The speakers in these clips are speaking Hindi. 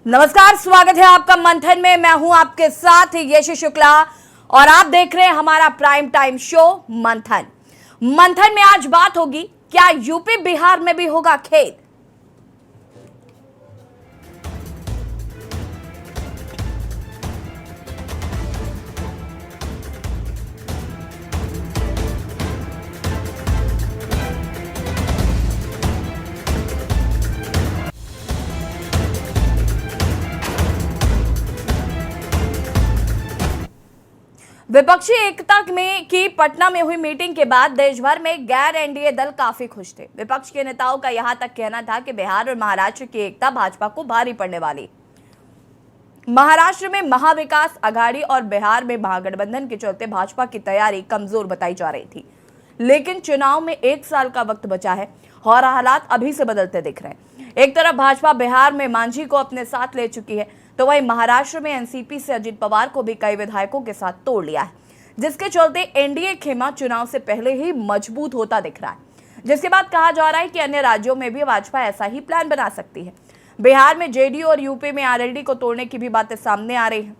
नमस्कार, स्वागत है आपका मंथन में। मैं हूं आपके साथ यश शुक्ला और आप देख रहे हैं हमारा प्राइम टाइम शो मंथन। मंथन में आज बात होगी, क्या यूपी बिहार में भी होगा खेल? विपक्षी एकता में की पटना में हुई मीटिंग के बाद देश भर में गैर एनडीए दल काफी खुश थे। विपक्ष के नेताओं का यहां तक कहना था कि बिहार और महाराष्ट्र की एकता भाजपा को भारी पड़ने वाली। महाराष्ट्र में महाविकास आघाड़ी और बिहार में महागठबंधन के चलते भाजपा की तैयारी कमजोर बताई जा रही थी, लेकिन चुनाव में 1 साल का वक्त बचा है और हालात अभी से बदलते दिख रहे हैं। एक तरफ भाजपा बिहार में मांझी को अपने साथ ले चुकी है, तो वहीं महाराष्ट्र में एनसीपी से अजित पवार को भी कई विधायकों के साथ तोड़ लिया है, जिसके चलते एनडीए खेमा चुनाव से पहले ही मजबूत होता दिख रहा है। जिसके बाद कहा जा रहा है कि अन्य राज्यों में भी भाजपा ऐसा ही प्लान बना सकती है। बिहार में जेडीयू और यूपी में आरएलडी को तोड़ने की भी बातें सामने आ रही हैं।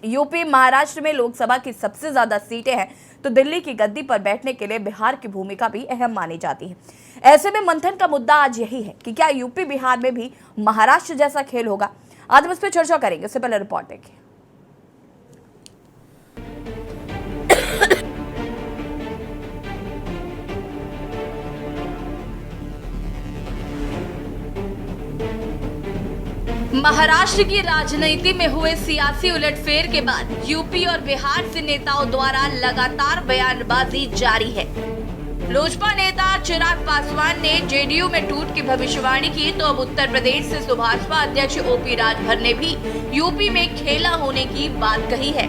यूपी महाराष्ट्र में लोकसभा की सबसे ज्यादा सीटें हैं, तो दिल्ली की गद्दी पर बैठने के लिए बिहार की भूमिका भी अहम मानी जाती है। ऐसे में मंथन का मुद्दा आज यही है कि क्या यूपी बिहार में भी महाराष्ट्र जैसा खेल होगा। आज हम इस पर चर्चा करेंगे। उससे पहले रिपोर्ट देखिए। महाराष्ट्र की राजनीति में हुए सियासी उलटफेर के बाद यूपी और बिहार से नेताओं द्वारा लगातार बयानबाजी जारी है। लोजपा नेता चिराग पासवान ने जेडीयू में टूट की भविष्यवाणी की, तो अब उत्तर प्रदेश से सुभाषपा अध्यक्ष ओपी राजभर ने भी यूपी में खेला होने की बात कही है।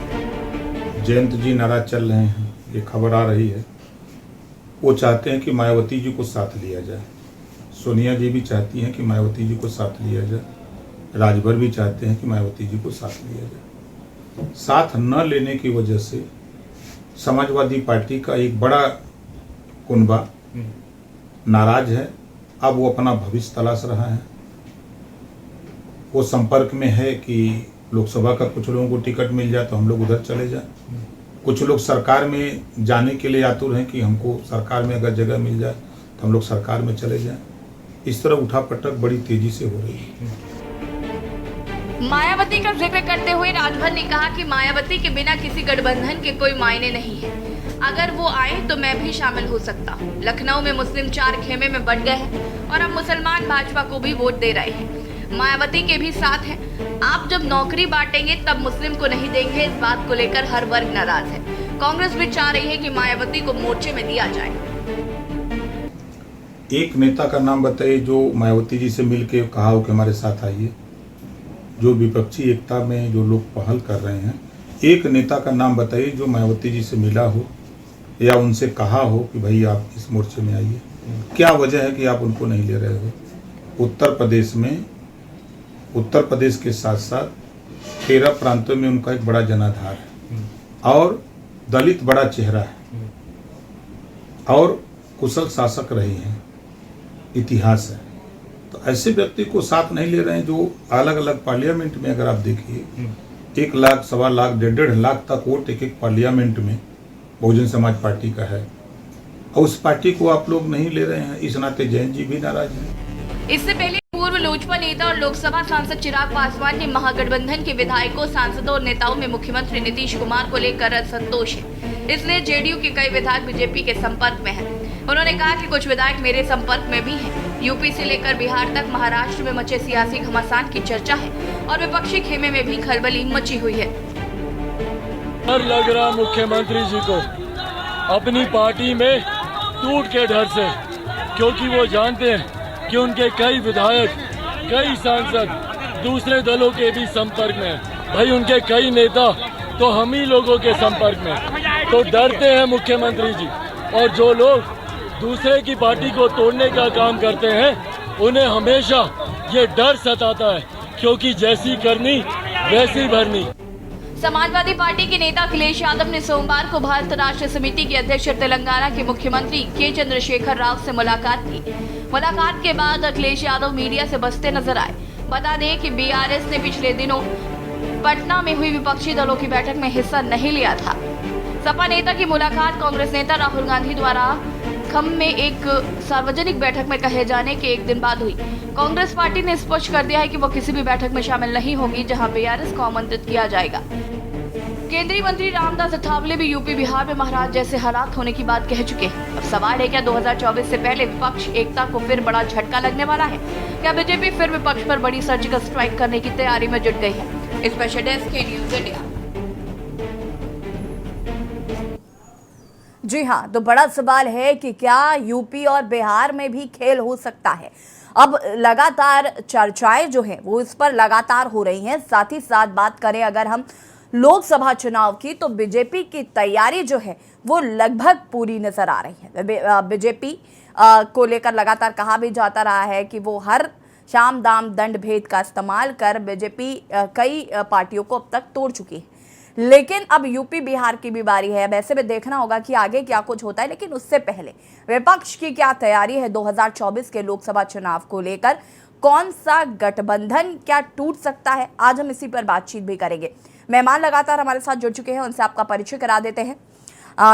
जयंत जी नाराज चल रहे हैं, ये खबर आ रही है। वो चाहते हैं कि मायावती जी को साथ लिया जाए। सोनिया जी भी चाहती हैं कि मायावती जी को साथ लिया जाए। राजभर भी चाहते हैं कि मायावती जी को साथ लिया जाए। साथ न लेने की वजह से समाजवादी पार्टी का एक बड़ा कुनबा नाराज है। अब वो अपना भविष्य तलाश रहा है। वो संपर्क में है कि लोकसभा का कुछ लोगों को टिकट मिल जाए तो हम लोग उधर चले जाएं। कुछ लोग सरकार में जाने के लिए आतुर हैं कि हमको सरकार में अगर जगह मिल जाए तो हम लोग सरकार में चले जाएं। इस तरह उठापटक बड़ी तेजी से हो रही है। मायावती का जिक्र करते हुए राजभर ने कहा कि मायावती के बिना किसी गठबंधन के कोई मायने नहीं है। अगर वो आए तो मैं भी शामिल हो सकता हूँ। लखनऊ में मुस्लिम 4 खेमे में बंट गए हैं और अब मुसलमान भाजपा को भी वोट दे रहे हैं। मायावती के भी साथ हैं। आप जब नौकरी बांटेंगे तब मुस्लिम को नहीं देंगे, इस बात को लेकर हर वर्ग नाराज है। कांग्रेस भी चाह रही है कि मायावती को मोर्चे में दिया जाए। एक नेता का नाम बताइए जो मायावती जी से मिलकर कहा हो कि हमारे साथ आइए। जो विपक्षी एकता में जो लोग पहल कर रहे हैं, एक नेता का नाम बताइए जो मायावती जी से मिला हो या उनसे कहा हो कि भाई आप इस मोर्चे में आइए। क्या वजह है कि आप उनको नहीं ले रहे हो? उत्तर प्रदेश के साथ साथ 13 प्रांतों में उनका एक बड़ा जनाधार है और दलित बड़ा चेहरा है और कुशल शासक रहे हैं, इतिहास है। तो ऐसे व्यक्ति को साथ नहीं ले रहे हैं जो अलग अलग पार्लियामेंट में, अगर आप देखिए 1 लाख, 1.25 लाख, 1.5 लाख तक वोट एक पार्लियामेंट में बहुजन समाज पार्टी का है, और उस पार्टी को आप लोग नहीं ले रहे हैं। इस नाते जयंत जी भी नाराज हैं। इससे पहले पूर्व लोजपा नेता और लोकसभा सांसद चिराग पासवान ने महागठबंधन के विधायकों, सांसदों और नेताओं में मुख्यमंत्री नीतीश कुमार को लेकर असंतोष है, इसलिए जेडीयू के कई विधायक बीजेपी के संपर्क में हैं। उन्होंने कहा कि कुछ विधायक मेरे संपर्क में भी हैं। यूपी से लेकर बिहार तक महाराष्ट्र में मचे सियासी घमासान की चर्चा है और विपक्षी खेमे में भी खलबली मची हुई है। डर लग रहा मुख्यमंत्री जी को अपनी पार्टी में टूट के डर से, क्योंकि वो जानते हैं कि उनके कई विधायक, कई सांसद दूसरे दलों के भी संपर्क में हैं। भाई उनके कई नेता तो हम ही लोगों के संपर्क में, तो डरते हैं मुख्यमंत्री जी। और जो लोग दूसरे की पार्टी को तोड़ने का काम करते हैं उन्हें हमेशा ये डर सताता है, क्योंकि जैसी करनी वैसी भरनी। समाजवादी पार्टी के नेता अखिलेश यादव ने सोमवार को भारत राष्ट्र समिति के अध्यक्ष तेलंगाना के मुख्यमंत्री के चंद्रशेखर राव से मुलाकात की। मुलाकात के बाद अखिलेश यादव मीडिया से बचते नजर आए। बता दें कि बीआरएस ने पिछले दिनों पटना में हुई विपक्षी दलों की बैठक में हिस्सा नहीं लिया था। सपा नेता की मुलाकात कांग्रेस नेता राहुल गांधी द्वारा खम्म में एक सार्वजनिक बैठक में कहे जाने के एक दिन बाद हुई। कांग्रेस पार्टी ने स्पष्ट कर दिया है कि वो किसी भी बैठक में शामिल नहीं होगी जहां बीआरएस को आमंत्रित किया जाएगा। केंद्रीय मंत्री रामदास अठावले भी यूपी बिहार में महाराज जैसे हालात होने की बात कह चुके हैं। अब सवाल है क्या 2024 से पहले विपक्ष एकता को फिर बड़ा झटका लगने वाला है? क्या बीजेपी फिर विपक्ष पर बड़ी सर्जिकल स्ट्राइक करने की तैयारी में जुट गई है? स्पेशल डेस्क के न्यूज इंडिया। जी हाँ, तो बड़ा सवाल है कि क्या यूपी और बिहार में भी खेल हो सकता है? अब लगातार चर्चाएं जो हैं वो इस पर लगातार हो रही हैं। साथ ही साथ बात करें अगर हम लोकसभा चुनाव की, तो बीजेपी की तैयारी जो है वो लगभग पूरी नजर आ रही है। बीजेपी को लेकर लगातार कहा भी जाता रहा है कि वो हर शाम दाम दंड भेद का इस्तेमाल कर बीजेपी कई पार्टियों को अब तक तोड़ चुकी है। लेकिन अब यूपी बिहार की भी बारी है। वैसे भी देखना होगा कि आगे क्या कुछ होता है, लेकिन उससे पहले विपक्ष की क्या तैयारी है 2024 के लोकसभा चुनाव को लेकर? कौन सा गठबंधन क्या टूट सकता है? आज हम इसी पर बातचीत भी करेंगे। मेहमान लगातार हमारे साथ जुड़ चुके हैं, उनसे आपका परिचय करा देते हैं।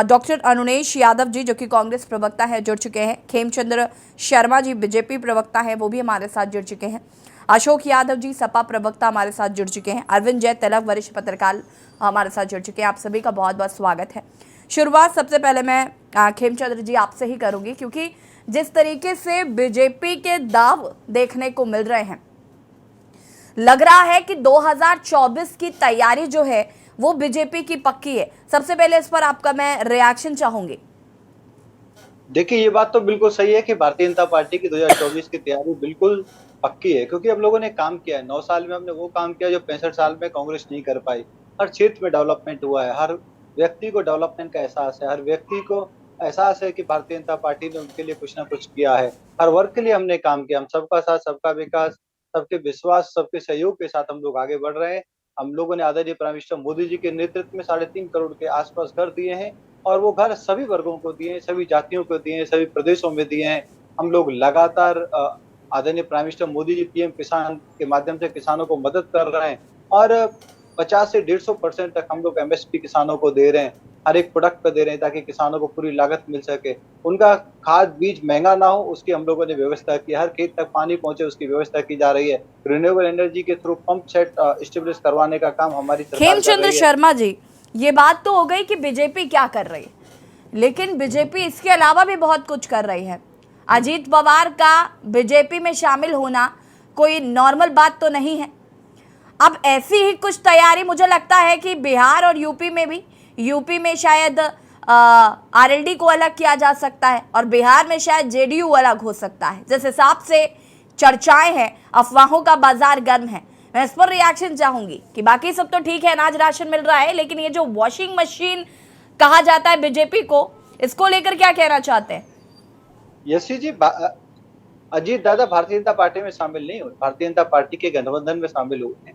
डॉक्टर अनुनेश यादव जी जो कि कांग्रेस प्रवक्ता है जुड़ चुके हैं। खेमचंद्र शर्मा जी बीजेपी प्रवक्ता है, वो भी हमारे साथ जुड़ चुके हैं। अशोक यादव जी सपा प्रवक्ता हमारे साथ जुड़ चुके हैं। अरविंद जय तिलक वरिष्ठ पत्रकार हमारे साथ जुड़ चुके हैं। आप सभी का बहुत बहुत स्वागत है। शुरुआत सबसे पहले मैं खेमचंद्र जी आपसे ही करूंगी, क्योंकि जिस तरीके से बीजेपी के दाव देखने को मिल रहे हैं, लग रहा है कि 2024 की तैयारी जो है वो बीजेपी की पक्की है। सबसे पहले इस पर आपका मैं रिएक्शन चाहूंगी। देखिए, ये बात तो बिल्कुल सही है कि भारतीय जनता पार्टी की 2024 की तैयारी बिल्कुल पक्की है, क्योंकि अब लोगों ने काम किया है। 9 साल में हमने वो काम किया जो 65 साल में कांग्रेस नहीं कर पाई। हर क्षेत्र में डेवलपमेंट हुआ है, हर व्यक्ति को डेवलपमेंट का एहसास है, हर व्यक्ति को एहसास है कि भारतीय जनता पार्टी ने उनके लिए कुछ ना कुछ किया है। हर वर्ग के लिए हमने काम किया। हम सबका साथ, सबका विकास, सबके विश्वास, सबके सहयोग के साथ हम लोग आगे बढ़ रहे हैं। हम लोगों ने आदरणीय प्राइम मिनिस्टर मोदी जी के नेतृत्व में 3.5 करोड़ के आसपास घर दिए हैं, और वो घर सभी वर्गों को दिए हैं, सभी जातियों को दिए हैं, सभी प्रदेशों में दिए हैं। हम लोग लगातार आदरणीय prime minister Modi ji PM किसान के माध्यम से किसानों को मदद कर रहे हैं, और 50 से 150% तक हम लोग एमएसपी किसानों को दे रहे हैं, हर एक प्रोडक्ट पे दे रहे हैं, ताकि किसानों को पूरी लागत मिल सके। उनका खाद बीज महंगा ना हो, उसकी हम लोगों ने व्यवस्था की। हर खेत तक पानी पहुंचे, उसकी व्यवस्था की जा रही है। रिन्यूएबल एनर्जी के थ्रू पंप सेट स्टेब्लिश करवाने का काम हमारी सरकार कर रही है। खेमचंद्र शर्मा जी, ये बात तो हो गई कि बीजेपी क्या कर रही है, लेकिन बीजेपी इसके अलावा भी बहुत कुछ कर रही है। अजीत पवार का बीजेपी में शामिल होना कोई नॉर्मल बात तो नहीं है। अब ऐसी ही कुछ तैयारी मुझे लगता है कि बिहार और यूपी में भी, यूपी में शायद आरएलडी को अलग किया जा सकता है और बिहार में शायद जेडीयू अलग हो सकता है। जिस हिसाब से चर्चाएं हैं, अफवाहों का बाजार गर्म है। मैं इस पर रिएक्शन चाहूंगी कि बाकी सब तो ठीक है, अनाज राशन मिल रहा है, लेकिन ये जो वॉशिंग मशीन कहा जाता है बीजेपी को, इसको लेकर क्या कहना चाहते हैं? यशी जी, अजीत दादा भारतीय जनता पार्टी में शामिल नहीं हुए, भारतीय जनता पार्टी के गठबंधन में शामिल हुए हैं,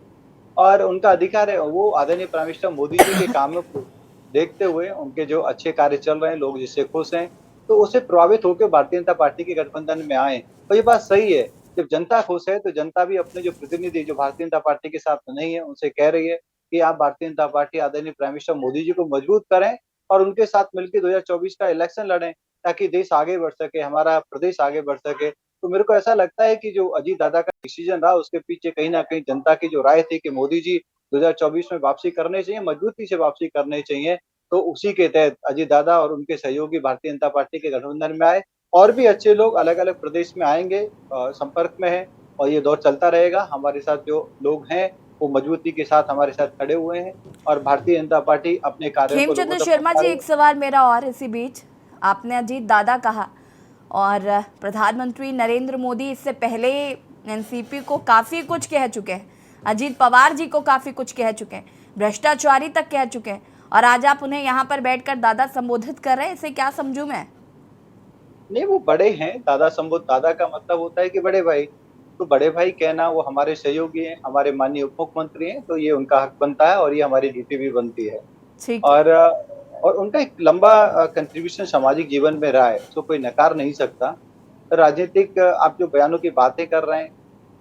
और उनका अधिकार है। वो आदरणीय प्राइम मिनिस्टर मोदी जी के कामों को देखते हुए, उनके जो अच्छे कार्य चल रहे हैं, लोग जिससे खुश हैं, तो उससे प्रभावित होकर भारतीय जनता पार्टी के गठबंधन में आए। तो ये बात सही है, जब जनता खुश है तो जनता भी अपने जो प्रतिनिधि जो भारतीय जनता पार्टी के साथ नहीं है, उनसे कह रही है कि आप भारतीय जनता पार्टी आदरणीय प्राइम मिनिस्टर मोदी जी को मजबूत करें और उनके साथ मिलकर 2024 का इलेक्शन लड़ें, ताकि देश आगे बढ़ सके, हमारा प्रदेश आगे बढ़ सके। तो मेरे को ऐसा लगता है कि जो अजीत दादा का डिसीजन रहा, उसके पीछे कहीं ना कहीं जनता की जो राय थी कि मोदी जी 2024 में वापसी करने चाहिए, मजबूती से वापसी करनी चाहिए, तो उसी के तहत अजीत दादा और उनके सहयोगी भारतीय जनता पार्टी के गठबंधन में आए। और भी अच्छे लोग अलग अलग प्रदेश में आएंगे, संपर्क में है, और ये दौर चलता रहेगा। हमारे साथ जो लोग हैं वो मजबूती के साथ हमारे साथ खड़े हुए हैं, और भारतीय जनता पार्टी अपने कार्यों को। खेमचंद्र शर्मा जी, एक सवाल मेरा और इसी बीच, आपने अजीत दादा कहा और प्रधानमंत्री नरेंद्र मोदी इससे पहले एनसीपी को काफ़ी कुछ कह चुके हैं, अजीत पवार जी को काफ़ी कुछ कह चुके हैं, भ्रष्टाचारी तक कह चुके हैं, और आज आप उन्हें यहाँ पर बैठकर दादा संबोधित कर रहे हैं। इसे क्या समझूं मैं? नहीं, वो बड़े हैं। दादा का मतलब होता है कि बड़े भाई, तो बड़े भाई कहना, वो हमारे सहयोगी हैं, हमारे माननीय उप मुख्यमंत्री हैं, तो ये उनका हक बनता है और ये हमारी ड्यूटी भी बनती है। ठीक। और उनका एक लंबा कंट्रीब्यूशन सामाजिक जीवन में रहा है, उसको कोई नकार नहीं सकता। राजनीतिक आप जो बयानों की बातें कर रहे हैं,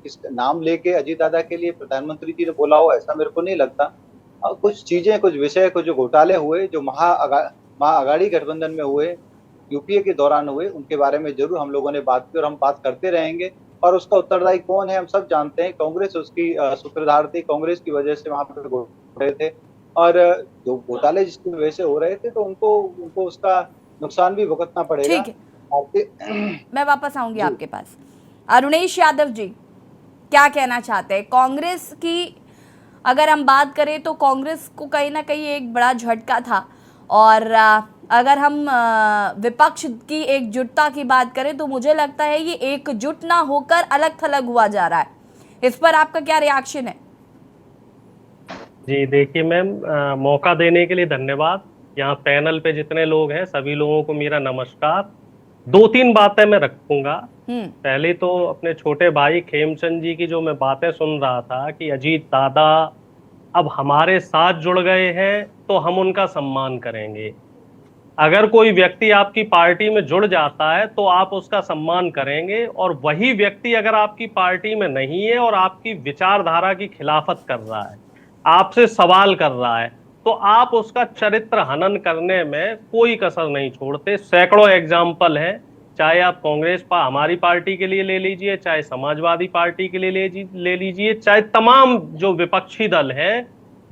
इस नाम लेके अजीत दादा के लिए प्रधानमंत्री जी ने बोला हो, ऐसा मेरे को नहीं लगता। कुछ चीजें, कुछ विषय, कुछ जो घोटाले हुए, जो महाअगाड़ी गठबंधन में हुए, यूपीए के दौरान हुए, उनके बारे में जरूर हम लोगों ने बात की और हम बात करते रहेंगे। और उसका उत्तरदायी कौन है हम सब जानते हैं। कांग्रेस उसकी सूत्रधार थी, कांग्रेस की वजह से वहां पर हो रहे थे, और जो घोटाले जिसकी वजह से हो रहे थे, तो उनको उसका नुकसान भी भुगतना पड़ेगा। ठीक है, मैं वापस आऊंगी आपके पास। अरुणेश यादव जी, क्या कहना चाहते हैं? कांग्रेस की अगर हम बात करें तो कांग्रेस को कहीं ना कहीं एक बड़ा झटका था, और अगर हम विपक्ष की एकजुटता की बात करें तो मुझे लगता है ये एकजुट ना होकर अलग थलग हुआ जा रहा है। इस पर आपका क्या रिएक्शन है? जी देखिए मैम, मौका देने के लिए धन्यवाद। यहाँ पैनल पे जितने लोग हैं सभी लोगों को मेरा नमस्कार। 2-3 बातें मैं रखूंगा। पहले तो अपने छोटे भाई खेमचंद जी की जो मैं बातें सुन रहा था कि अजीत दादा अब हमारे साथ जुड़ गए हैं तो हम उनका सम्मान करेंगे। अगर कोई व्यक्ति आपकी पार्टी में जुड़ जाता है तो आप उसका सम्मान करेंगे, और वही व्यक्ति अगर आपकी पार्टी में नहीं है और आपकी विचारधारा की खिलाफत कर रहा है, आपसे सवाल कर रहा है, तो आप उसका चरित्र हनन करने में कोई कसर नहीं छोड़ते। सैकड़ों एग्जाम्पल हैं, चाहे आप कांग्रेस हमारी पार्टी के लिए ले लीजिए, चाहे समाजवादी पार्टी के लिए ले लीजिए, चाहे तमाम जो विपक्षी दल हैं,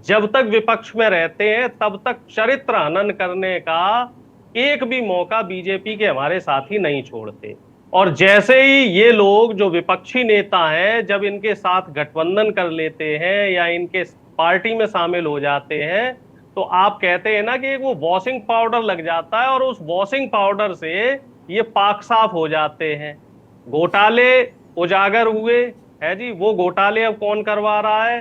जब तक विपक्ष में रहते हैं तब तक चरित्र हनन करने का एक भी मौका बीजेपी के हमारे साथी नहीं छोड़ते। और जैसे ही ये लोग जो विपक्षी नेता हैं, जब इनके साथ गठबंधन कर लेते हैं या इनके पार्टी में शामिल हो जाते हैं, तो आप कहते हैं ना कि वो वॉशिंग पाउडर लग जाता है, और उस वॉशिंग पाउडर से ये पाक साफ हो जाते हैं। घोटाले उजागर हुए है जी, वो घोटाले अब कौन करवा रहा है?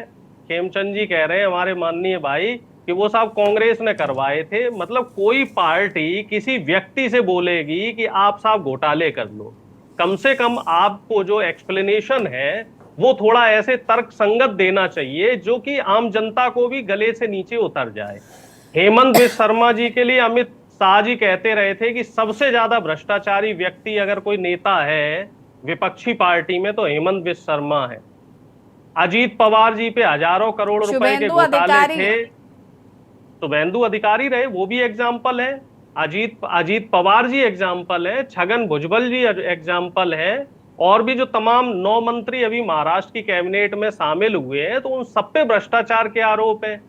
खेमचंद जी कह रहे हैं हमारे माननीय भाई कि वो साहब कांग्रेस ने करवाए थे। मतलब कोई पार्टी किसी व्यक्ति से बोलेगी कि आप साहब घोटाले कर लो, कम से कम आपको जो एक्सप्लेनेशन है वो थोड़ा ऐसे तर्क संगत देना चाहिए जो कि आम जनता को भी गले से नीचे उतर जाए। हेमंत बिश्व शर्मा जी के लिए अमित शाह जी कहते रहे थे कि सबसे ज्यादा भ्रष्टाचारी व्यक्ति अगर कोई नेता है विपक्षी पार्टी में तो हेमंत बिश्व शर्मा है। अजीत पवार जी पे हजारों करोड़ रुपए के घोटाले थे, शुभेंदु अधिकारी रहे, वो भी एग्जाम्पल है। अजीत पवार जी एग्जाम्पल है, छगन भुजबल जी एग्जाम्पल है, और भी जो तमाम 9 मंत्री अभी महाराष्ट्र की कैबिनेट में शामिल हुए हैं, तो उन सब पे भ्रष्टाचार के आरोप है।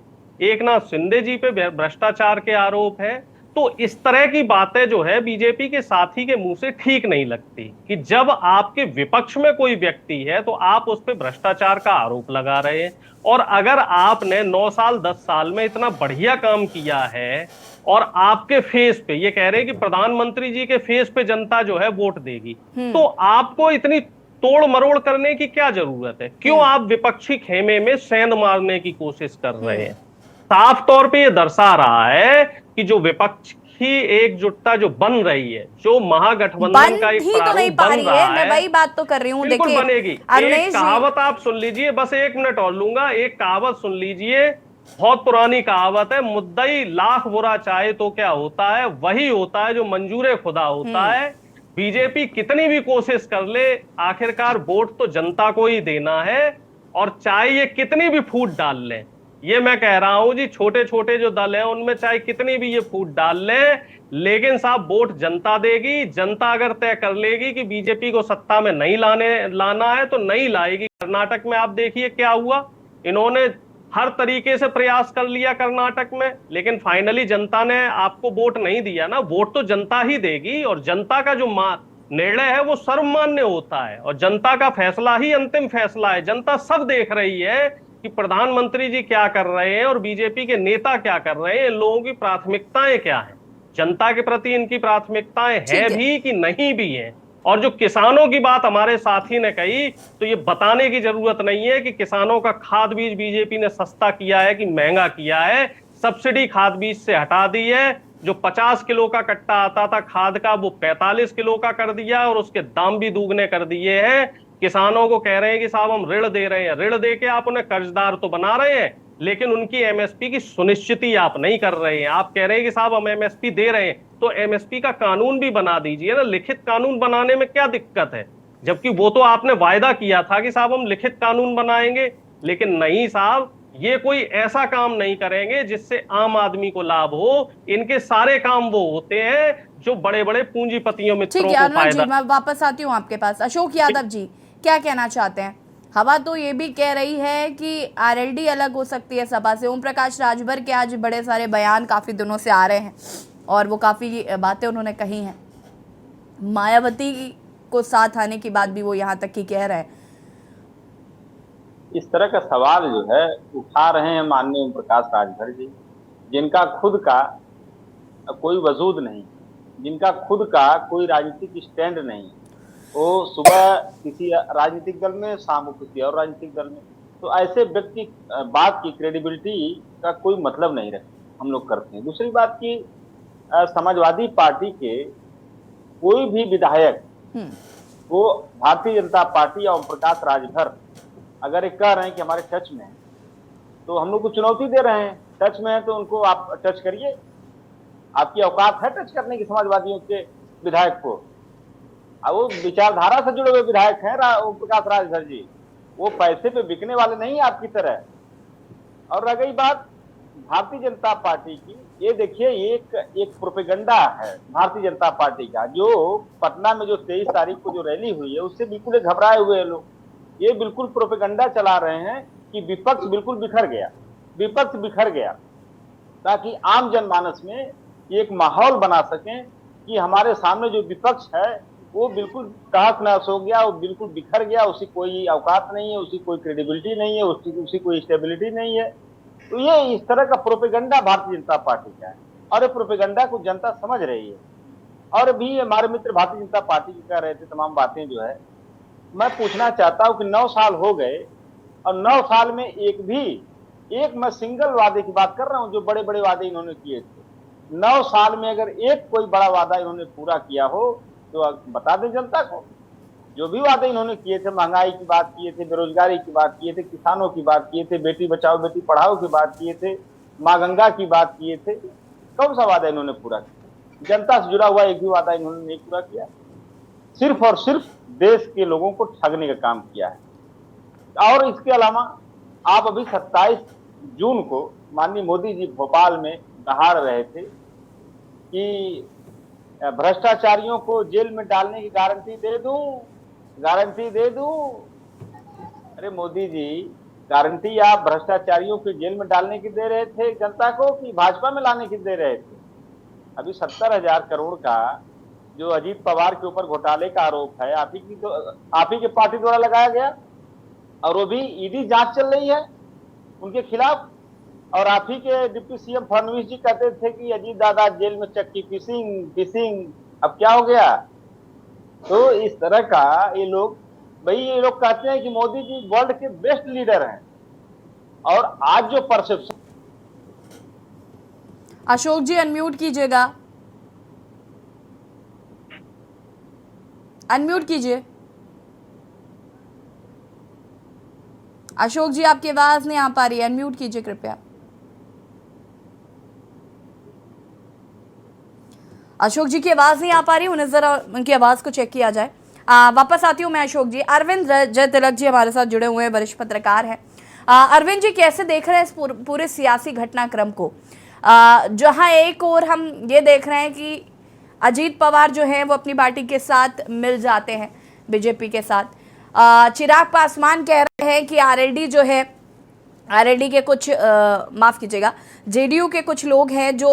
एकनाथ शिंदे जी पे भ्रष्टाचार के आरोप है। तो इस तरह की बातें जो है बीजेपी के साथी के मुंह से ठीक नहीं लगती कि जब आपके विपक्ष में कोई व्यक्ति है तो आप उस पर भ्रष्टाचार का आरोप लगा रहे हैं। और अगर आपने 9 साल 10 साल में इतना बढ़िया काम किया है और आपके फेस पे ये कह रहे हैं कि प्रधानमंत्री जी के फेस पे जनता जो है वोट देगी, तो आपको इतनी तोड़ मरोड़ करने की क्या जरूरत है? क्यों आप विपक्षी खेमे में सेंध मारने की कोशिश कर रहे हैं? साफ तौर पे ये दर्शा रहा है कि जो विपक्ष की एकजुटता जो बन रही है, जो महागठबंधन का एक प्रारूप बन रहा है, मैं वही बात तो कर रही हूँ। बिल्कुल बनेगी। एक कहावत आप सुन लीजिए, बस 1 मिनट और लूंगा। एक कहावत सुन लीजिए, बहुत पुरानी कहावत है, मुद्दई लाख बुरा चाहे तो क्या होता है, वही होता है जो मंजूरे खुदा होता है। बीजेपी कितनी भी कोशिश कर ले, आखिरकार वोट तो जनता को ही देना है, और चाहे ये कितनी भी फूट डाल लें, ये मैं कह रहा हूं जी, छोटे छोटे जो दल हैं उनमें चाहे कितनी भी ये फूट डाल लें, लेकिन साहब वोट जनता देगी। जनता अगर तय कर लेगी कि बीजेपी को सत्ता में नहीं लाना है तो नहीं लाएगी। कर्नाटक में आप देखिए क्या हुआ, इन्होंने हर तरीके से प्रयास कर लिया कर्नाटक में, लेकिन फाइनली जनता ने आपको वोट नहीं दिया ना। वोट तो जनता ही देगी, और जनता का जो निर्णय है वो सर्वमान्य होता है, और जनता का फैसला ही अंतिम फैसला है। जनता सब देख रही है कि प्रधानमंत्री जी क्या कर रहे हैं और बीजेपी के नेता क्या कर रहे हैं, इन लोगों की प्राथमिकताएं क्या हैं, जनता के प्रति इनकी प्राथमिकताएं हैं भी कि नहीं भी हैं। और जो किसानों की बात हमारे साथी ने कही, तो ये बताने की जरूरत नहीं है कि किसानों का खाद बीज बीजेपी ने सस्ता किया है कि महंगा किया है। सब्सिडी खाद बीज से हटा दी है, जो 50 किलो का कट्टा आता था खाद का वो 45 किलो का कर दिया, और उसके दाम भी दुगने कर दिए हैं। किसानों को कह रहे हैं कि साहब हम ऋण दे रहे हैं, ऋण दे के आप उन्हें कर्जदार तो बना रहे हैं, लेकिन उनकी एमएसपी की सुनिश्चिति आप नहीं कर रहे हैं। आप कह रहे हैं कि साहब हम एमएसपी दे रहे हैं, तो एमएसपी का कानून भी बना दीजिए ना। लिखित कानून बनाने में क्या दिक्कत है? जबकि वो तो आपने वायदा किया था कि साहब हम लिखित कानून बनाएंगे, लेकिन नहीं साहब, ये कोई ऐसा काम नहीं करेंगे जिससे आम आदमी को लाभ हो। इनके सारे काम वो होते हैं जो बड़े बड़े पूंजीपतियों मित्रों ठीक है को अनुराग जी, फायदा। मैं वापस आती हूँ आपके पास। अशोक यादव जी क्या कहना चाहते हैं? हवा तो ये भी कह रही है कि आरएलडी अलग हो सकती है सपा से। ओम प्रकाश राजभर के आज बड़े सारे बयान काफी दिनों से आ रहे हैं और वो काफी बातें उन्होंने कही हैं। मायावती को साथ आने की बात भी वो यहाँ तक की कह रहे हैं। इस तरह का सवाल जो है उठा रहे हैं माननीय ओम प्रकाश राजभर जी, जिनका खुद का कोई वजूद नहीं, जिनका खुद का कोई राजनीतिक स्टैंड नहीं। वो सुबह किसी राजनीतिक दल में, शाम को किसी और राजनीतिक दल में। तो ऐसे व्यक्ति बात की क्रेडिबिलिटी का कोई मतलब नहीं रखते हम लोग करते हैं। दूसरी बात की समाजवादी पार्टी के कोई भी विधायक वो भारतीय जनता पार्टी या ओम प्रकाश राजभर अगर ये कह रहे हैं कि हमारे टच में है, तो हम लोग को चुनौती दे रहे हैं। टच में है तो उनको आप टच करिए, आपकी औकात है टच करने की समाजवादियों के विधायक को। अब वो विचारधारा से जुड़े हुए विधायक हैं ओम प्रकाश राजभर जी, वो पैसे पे बिकने वाले नहीं आपकी तरह। और रह गई बात भारतीय जनता पार्टी की, ये देखिए एक प्रोपेगंडा है भारतीय जनता पार्टी का, जो पटना में जो 23 तारीख को जो रैली हुई है उससे बिल्कुल घबराए हुए लोग। ये बिल्कुल प्रोपेगंडा चला रहे हैं कि विपक्ष बिल्कुल बिखर गया, विपक्ष बिखर गया, ताकि आम जनमानस में एक माहौल बना सकें कि हमारे सामने जो विपक्ष है वो बिल्कुल तहस नहस हो गया, वो बिल्कुल बिखर गया, उसकी कोई औकात नहीं है, उसकी कोई क्रेडिबिलिटी नहीं है, उसकी कोई स्टेबिलिटी नहीं है। तो ये इस तरह का प्रोपेगंडा भारतीय जनता पार्टी का है और ये प्रोपेगंडा को जनता समझ रही है। और भी हमारे मित्र भारतीय जनता पार्टी की कह रहे थे तमाम बातें जो है, मैं पूछना चाहता हूं कि 9 साल हो गए और 9 साल में एक मैं सिंगल वादे की बात कर रहा हूं जो बड़े बड़े वादे इन्होंने किए थे। 9 साल में अगर एक कोई बड़ा वादा इन्होंने पूरा किया हो तो बता दें जनता को। जो भी वादे इन्होंने किए थे, महंगाई की बात किए थे, बेरोजगारी की बात किए थे, किसानों की बात किए थे, बेटी बचाओ बेटी पढ़ाओ की बात किए थे, माँ गंगा की बात किए थे, कौन सा वादा इन्होंने पूरा किया? जनता से जुड़ा हुआ एक भी वादा इन्होंने नहीं पूरा किया, सिर्फ और सिर्फ देश के लोगों को ठगने का काम किया है। और इसके अलावा आप अभी 27 जून को माननीय मोदी जी भोपाल में दहाड़ रहे थे कि भ्रष्टाचारियों को जेल में डालने की गारंटी दे दूं। अरे मोदी जी, गारंटी आप भ्रष्टाचारियों को जेल में डालने की दे रहे थे जनता को कि भाजपा में लाने की दे रहे थे? अभी 70,000 करोड़ का जो अजीत पवार के ऊपर घोटाले का आरोप है, आप ही के पार्टी द्वारा लगाया गया और वो भी ईडी जांच चल रही है उनके खिलाफ। और आप ही के डिप्टी सीएम फडणवीस जी कहते थे कि अजीत दादा जेल में चक्की फिशिंग, अब क्या हो गया? तो इस तरह का ये लोग कहते हैं कि मोदी जी वर्ल्ड के बेस्ट लीडर हैं। और आज जो परसेप्शन, अशोक जी अनम्यूट कीजिएगा, अनम्यूट कीजिए। अशोक जी आपकी आवाज नहीं आ पा रही है, अनम्यूट कीजिए कृपया। अशोक जी की आवाज नहीं आ पा रही, उन्हें जरा उनकी आवाज को चेक किया जाए। वापस आती हूँ मैं अशोक जी। अरविंद जय तिलक जी हमारे साथ जुड़े हुए हैं, वरिष्ठ पत्रकार हैं। अरविंद जी कैसे देख रहे हैं इस पूरे सियासी घटनाक्रम को, जहां एक और हम ये देख रहे हैं कि अजीत पवार जो है वो अपनी पार्टी के साथ मिल जाते हैं बीजेपी के साथ। चिराग पासवान कह रहे हैं कि आरएलडी जो है, आरएलडी के कुछ माफ कीजिएगा जेडीयू के कुछ लोग हैं जो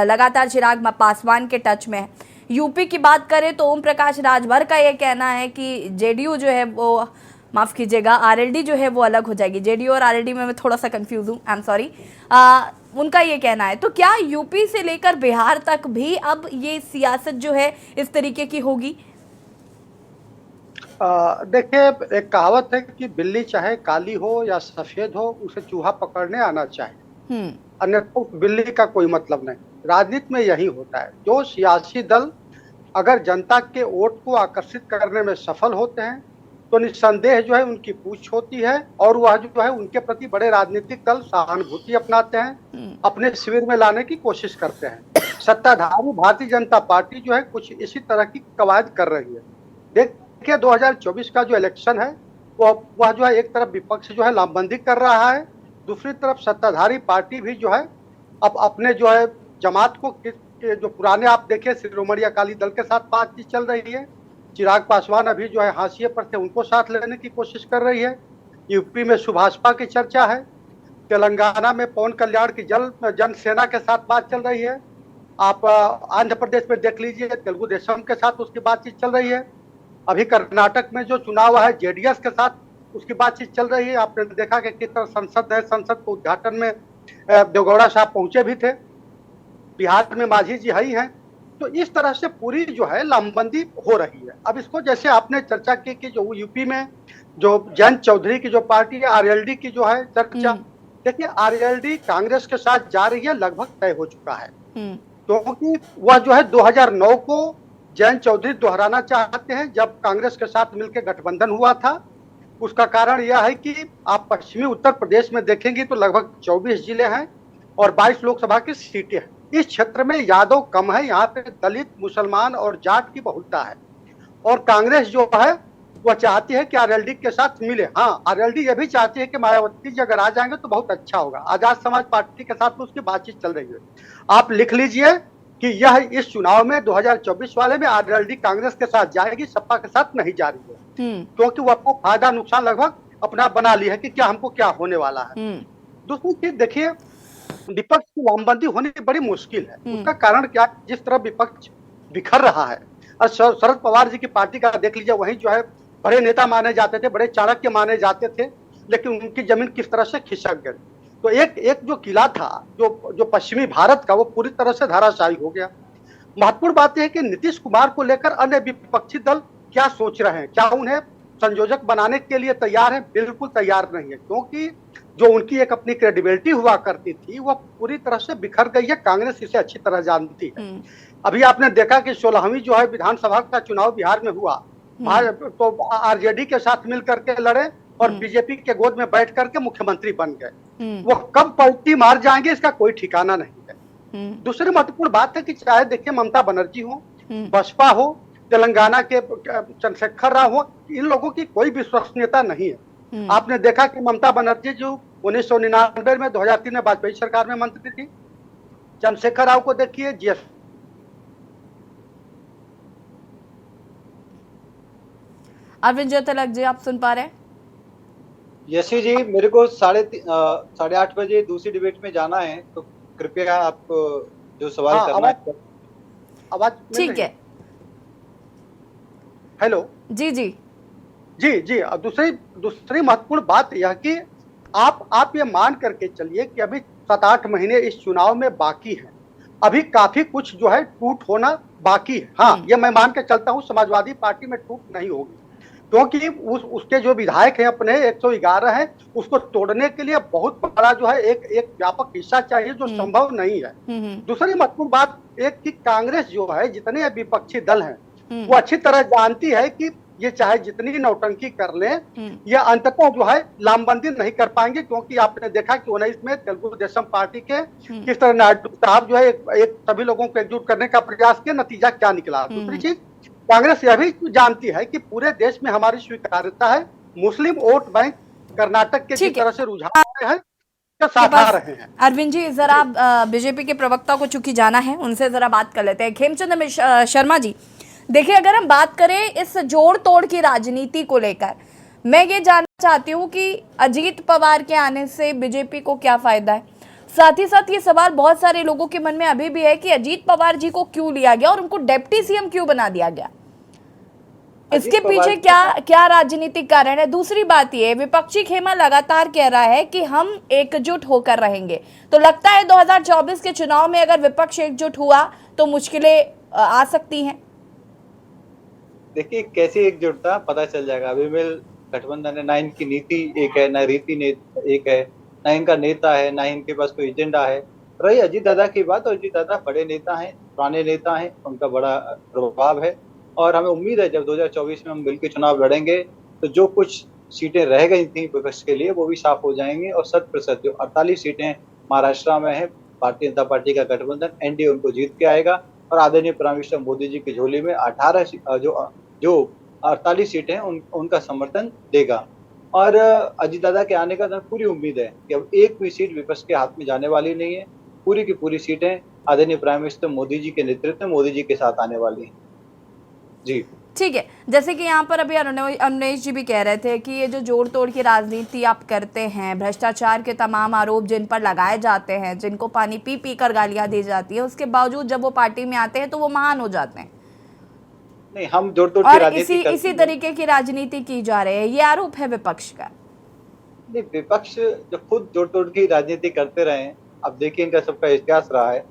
लगातार चिराग पासवान के टच में है। यूपी की बात करें तो ओम प्रकाश राजभर का ये कहना है कि जेडीयू जो है वो, माफ कीजिएगा आरएलडी जो है वो अलग हो जाएगी। जेडीयू और आरएलडी में मैं थोड़ा सा कंफ्यूज हूँ, आई एम सॉरी। उनका ये कहना है। तो क्या यूपी से लेकर बिहार तक भी अब ये सियासत जो है इस तरीके की होगी? देखिए, एक कहावत है कि बिल्ली चाहे काली हो या सफेद हो, उसे चूहा पकड़ने आना चाहिए, अन्यथा बिल्ली का कोई मतलब नहीं। राजनीति में यही होता है, जो सियासी दल अगर जनता के वोट को आकर्षित करने में सफल होते हैं तो निस्संदेह जो है उनकी पूछ होती है और वह जो है उनके प्रति बड़े राजनीतिक दल सहानुभूति अपनाते हैं, अपने शिविर में लाने की कोशिश करते हैं। सत्ताधारी भारतीय जनता पार्टी जो है कुछ इसी तरह की कवायद कर रही है। देखिए 2024 का जो इलेक्शन है वह जो है एक तरफ विपक्ष जो है लामबंदी कर रहा है, दूसरी तरफ सत्ताधारी पार्टी भी जो है अब अपने जो है जमात को जो पुराने आप देखे शिरोमणि अकाली दल के साथ बातचीत चल रही है, चिराग पासवान अभी जो है हाशिए पर थे उनको साथ लेने की कोशिश कर रही है, यूपी में सुभाषपा की चर्चा है, तेलंगाना में पवन कल्याण की जन सेना के साथ बात चल रही है, आप आंध्र प्रदेश में देख लीजिए तेलुगु देशम के साथ उसकी बातचीत चल रही है, अभी कर्नाटक में जो चुनाव है जेडीएस के साथ उसकी बातचीत चल रही है। आपने देखा कि किस तरह संसद है, संसद के उद्घाटन में देवगौड़ा साहब पहुंचे भी थे, बिहार में मांझी जी ही हैं। तो इस तरह से पूरी जो है लामबंदी हो रही है। अब इसको जैसे आपने चर्चा की कि जो यूपी में जो जयंत चौधरी की जो पार्टी है आरएलडी की जो है चर्चा, देखिए आरएलडी कांग्रेस के साथ जा रही है, लगभग तय हो चुका है, क्योंकि वह जो है 2009 को जयंत चौधरी दोहराना चाहते हैं जब कांग्रेस के साथ मिलकर गठबंधन हुआ था। उसका कारण यह है कि आप पश्चिमी उत्तर प्रदेश में देखेंगे तो लगभग 24 जिले हैं और 22 लोकसभा की सीटें हैं। इस क्षेत्र में यादव कम है, यहाँ पे दलित, मुसलमान और जाट की बहुलता है, और कांग्रेस जो है वह चाहती है कि आरएलडी के साथ मिले। हाँ, आरएलडी यह भी चाहती है कि मायावती जी अगर आ जाएंगे तो बहुत अच्छा होगा। आजाद समाज पार्टी के साथ उसकी बातचीत चल रही है। आप लिख लीजिए कि यह इस चुनाव में 2024 वाले में आरएलडी कांग्रेस के साथ जाएगी, सपा के साथ नहीं जा रही है, क्योंकि वो आपको फायदा नुकसान लगभग अपना बना ली है कि क्या हमको क्या होने वाला है। दूसरी चीज देखिए, विपक्ष की लामबंदी होनी बड़ी मुश्किल है। उसका कारण क्या, जिस तरह विपक्ष बिखर रहा है, और शरद पवार जी की पार्टी का देख लीजिए, वही जो है बड़े नेता माने जाते थे, बड़े चाणक्य माने जाते थे, लेकिन उनकी जमीन किस तरह से खिसक गई। तो एक जो किला था जो पश्चिमी भारत का, वो पूरी तरह से धराशायी हो गया। महत्वपूर्ण बात यह है कि नीतीश कुमार को लेकर अन्य विपक्षी दल क्या सोच रहे हैं, क्या उन्हें संयोजक बनाने के लिए तैयार है? बिल्कुल तैयार नहीं है, क्योंकि जो उनकी एक अपनी क्रेडिबिलिटी हुआ करती थी वो पूरी तरह से बिखर गई है। कांग्रेस इसे अच्छी तरह जानती है। अभी आपने देखा कि 16वीं जो है विधानसभा का चुनाव बिहार में हुआ, तो आरजेडी के साथ मिल करके लड़े और बीजेपी के गोद में बैठ करके मुख्यमंत्री बन गए। वो कब पलटी मार जाएंगे इसका कोई ठिकाना नहीं है। दूसरी महत्वपूर्ण बात है कि चाहे देखिए ममता बनर्जी हो, बसपा हो, तेलंगाना के चंद्रशेखर राव हो, इन लोगों की कोई विश्वसनीयता नहीं है। आपने देखा कि ममता बनर्जी जो 1999 में 2003 में वाजपेयी सरकार में मंत्री थी, चंद्रशेखर राव को देखिए जीएस अरविंद जयतिलक जी, आप सुन पा रहे हैं? यशी जी, मेरे को 8:30 बजे दूसरी डिबेट में जाना है, तो कृपया आप जो सवाल करना है। आवाज ठीक है। हेलो जी जी जी जी। दूसरी महत्वपूर्ण बात यह कि आप ये मान करके चलिए कि अभी 7-8 महीने इस चुनाव में बाकी है, अभी काफी कुछ जो है टूट होना बाकी है। हाँ, ये मैं मान के चलता हूँ समाजवादी पार्टी में टूट नहीं होगी, क्योंकि उसके जो विधायक हैं अपने 111 हैं, उसको तोड़ने के लिए बहुत बड़ा जो है एक व्यापक हिस्सा चाहिए, जो संभव नहीं है। दूसरी महत्वपूर्ण बात एक कि कांग्रेस जो है, जितने विपक्षी दल हैं, वो अच्छी तरह जानती है कि ये चाहे जितनी नौटंकी कर लें, ये अंततः जो है लामबंदी नहीं कर पाएंगे, क्योंकि आपने देखा कि 19 में तेलुगु देशम पार्टी के किस तरह नायडू साहब जो है एक सभी लोगों को एकजुट करने का प्रयास किया, नतीजा क्या निकला। दूसरी चीज, कांग्रेस यह भी जानती है कि पूरे देश में हमारी स्वीकार्यता है, मुस्लिम वोट बैंक कर्नाटक के जिस तरह से रुझान है साथ आ रहे हैं। अरविंद जी, जरा बीजेपी के प्रवक्ता को चूंकि जाना है, उनसे जरा बात कर लेते हैं। खेमचंद शर्मा जी, देखिए अगर हम बात करें इस जोड़ तोड़ की राजनीति को लेकर, मैं ये जानना चाहती हूँ कि अजीत पवार के आने से बीजेपी को क्या फायदा है। साथ ही साथ ये सवाल बहुत सारे लोगों के मन में अभी भी है कि अजीत पवार जी को क्यों लिया गया और उनको डिप्टी सीएम क्यों बना दिया गया, इसके पीछे क्या राजनीतिक कारण है। दूसरी बात ये, विपक्षी खेमा लगातार कह रहा है कि हम एकजुट होकर रहेंगे, तो लगता है 2024 के चुनाव में अगर विपक्ष एकजुट हुआ तो मुश्किलें आ सकती हैं। देखिए कैसी एकजुटता पता चल जाएगा। अभी मिल गठबंधन है, ना इनकी नीति एक है, ना रीति एक है, ना इनका नेता है, ना इनके पास कोई एजेंडा है। रही अजीत दादा की बात, अजीत दादा बड़े नेता हैं, पुराने नेता हैं, उनका बड़ा प्रभाव है, और हमें उम्मीद है जब 2024 में हम मिलकर चुनाव लड़ेंगे तो जो कुछ सीटें रह गई थी विपक्ष के लिए वो भी साफ हो जाएंगी, और 100% जो 48 सीटें महाराष्ट्र में है, भारतीय जनता पार्टी का गठबंधन एनडीए उनको जीत के आएगा, और आदरणीय प्राइम मिनिस्टर मोदी जी की झोली में 18 जो 48 सीटें उनका समर्थन देगा। और अजीत दादा के आने का तो पूरी उम्मीद है कि अब एक भी सीट विपक्ष के हाथ में जाने वाली नहीं है। पूरी की पूरी सीटें आदरणीय प्राइम मिनिस्टर मोदी जी के नेतृत्व में मोदी जी के साथ आने वाली हैं। जी ठीक है, जैसे कि यहाँ पर अभी अरुणेश जी भी कह रहे थे कि ये जो जोड़ तोड़ की राजनीति आप करते हैं, भ्रष्टाचार के तमाम आरोप जिन पर लगाए जाते हैं, जिनको पानी पी पी कर गालियां दी जाती है, उसके बावजूद जब वो पार्टी में आते हैं तो वो महान हो जाते हैं। नहीं, हम जोड़ तोड़ की और राजनीति इसी तरीके की राजनीति की जा रही है, ये आरोप है विपक्ष का। नहीं, विपक्ष जो खुद जोड़ तोड़ की राजनीति करते रहे हैं, अब देखिए इनका सबका इतिहास रहा है।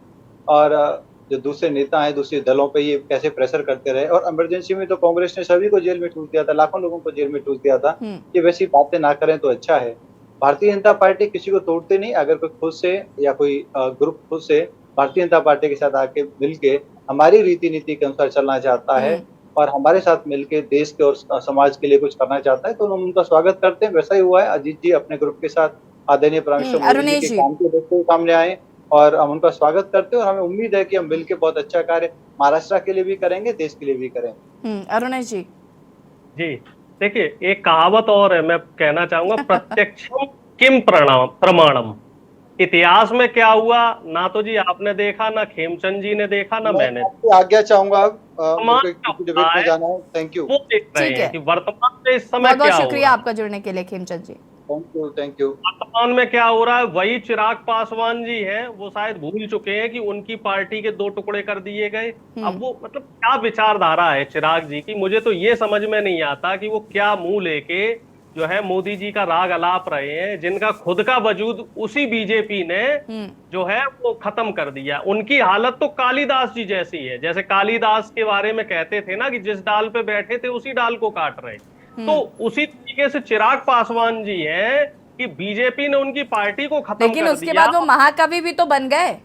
और जो दूसरे नेता हैं दूसरे दलों पे ये कैसे प्रेशर करते रहे। और इमरजेंसी में तो कांग्रेस ने सभी को जेल में ठूस दिया था, लाखों लोगों को जेल में ठूस दिया था। ये वैसी बातें ना करें तो अच्छा है। भारतीय जनता पार्टी किसी को तोड़ते नहीं। अगर कोई खुद से या कोई ग्रुप खुद से भारतीय जनता पार्टी के साथ आके मिलके हमारी रीति नीति के अनुसार चलना चाहता है और हमारे साथ मिलके देश के और समाज के लिए कुछ करना चाहता है तो हम उनका स्वागत करते हैं। वैसा ही हुआ है, अजीत जी अपने ग्रुप के साथ आदरणीय प्राइम मिनिस्टर मोदी जी के काम को देखते हुए सामने आए और हम उनका स्वागत करते हैं। और हमें उम्मीद है कि हम मिलकर बहुत अच्छा कार्य महाराष्ट्र के लिए भी करेंगे, देश के लिए भी करेंगे। अरुणेश जी जी देखिए, एक कहावत और है, मैं कहना चाहूंगा, प्रत्यक्षम किम प्रमाणम। इतिहास में क्या हुआ ना तो जी आपने देखा, ना खेमचंद जी ने देखा, ना मैंने। आज्ञा चाहूंगा, डिबेट में जाना है। Thank you. वो देख रहे हैं कि वर्तमान में इस समय क्या शुक्रिया आपका जुड़ने के लिए खेमचंद जी। Thank you. वर्तमान में क्या हो रहा है, वही चिराग पासवान जी हैं, वो शायद भूल चुके हैं कि उनकी पार्टी के 2 टुकड़े कर दिए गए। अब वो मतलब क्या विचारधारा है चिराग जी की, मुझे तो ये समझ में नहीं आता कि वो क्या मुंह लेके जो है मोदी जी का राग अलाप रहे हैं, जिनका खुद का वजूद उसी बीजेपी ने जो है वो खत्म कर दिया। उनकी हालत तो कालिदास जी जैसी है, जैसे कालिदास के बारे में कहते थे ना कि जिस डाल पे बैठे थे उसी डाल को काट रहे। तो उसी तरीके से चिराग पासवान जी हैं कि बीजेपी ने उनकी पार्टी को खत्म कर दिया, लेकिन उसके बाद वो महाकवि भी तो बन गए।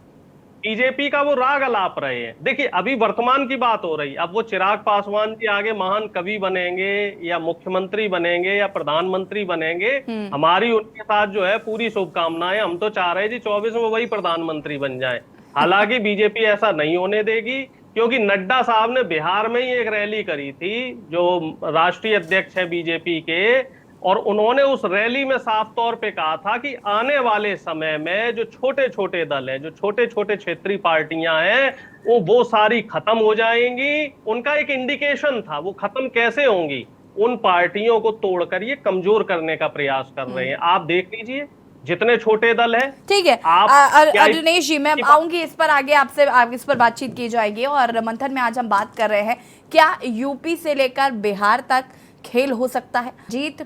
बीजेपी का वो राग अलाप रहे हैं। देखिए अभी वर्तमान की बात हो रही, अब वो चिराग पासवान जी आगे महान कवि बनेंगे या मुख्यमंत्री बनेंगे या प्रधानमंत्री बनेंगे, हमारी उनके साथ जो है पूरी शुभकामनाएं। हम तो चाह रहे हैं जी 24 में वही प्रधानमंत्री बन जाए। हालांकि बीजेपी ऐसा नहीं होने देगी, क्योंकि नड्डा साहब ने बिहार में ही एक रैली करी थी, जो राष्ट्रीय अध्यक्ष है बीजेपी के, और उन्होंने उस रैली में साफ तौर पे कहा था कि आने वाले समय में जो छोटे छोटे दल हैं, जो छोटे छोटे क्षेत्रीय पार्टियां हैं, वो सारी खत्म हो जाएंगी। उनका एक इंडिकेशन था, वो खत्म कैसे होंगी, उन पार्टियों को तोड़कर ये कमजोर करने का प्रयास कर रहे हैं। आप देख लीजिए जितने छोटे दल हैं। ठीक है अरुणेश जी, मैं आऊंगी इस पर, आगे आपसे इस पर बातचीत की जाएगी। और मंथन में आज हम बात कर रहे हैं, क्या यूपी से लेकर बिहार तक खेल हो सकता है। अजीत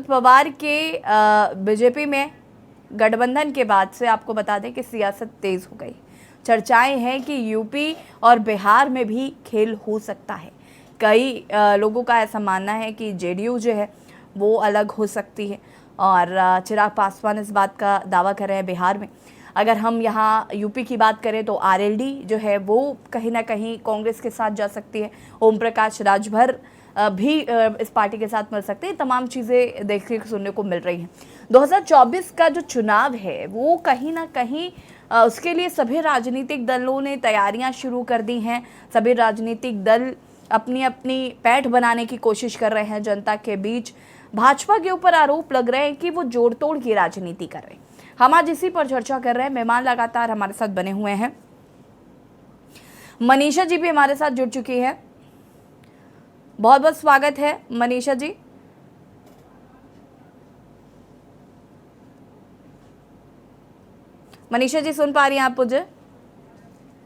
पवार के बीजेपी में गठबंधन के बाद से आपको बता दें कि सियासत तेज हो गई। चर्चाएं हैं कि यूपी और बिहार में भी खेल हो सकता है। कई लोगों का ऐसा मानना है कि जेडीयू जो है वो अलग हो सकती है, और चिराग पासवान इस बात का दावा कर रहे हैं बिहार में। अगर हम यहाँ यूपी की बात करें तो आरएलडी जो है वो कहीं ना कहीं कांग्रेस के साथ जा सकती है। ओम प्रकाश राजभर भी इस पार्टी के साथ मिल सकते हैं। तमाम चीज़ें देखने को सुनने को मिल रही हैं। 2024 का जो चुनाव है वो कहीं ना कहीं उसके लिए सभी राजनीतिक दलों ने तैयारियां शुरू कर दी हैं। सभी राजनीतिक दल अपनी अपनी पैठ बनाने की कोशिश कर रहे हैं जनता के बीच। भाजपा के ऊपर आरोप लग रहे हैं कि वो जोड़ तोड़ की राजनीति कर रहे हैं। हम आज इसी पर चर्चा कर रहे हैं। मेहमान लगातार हमारे साथ बने हुए हैं। मनीषा जी भी हमारे साथ जुड़ चुकी है। बहुत बहुत स्वागत है मनीषा जी। मनीषा जी सुन पा रही हैं आप मुझे?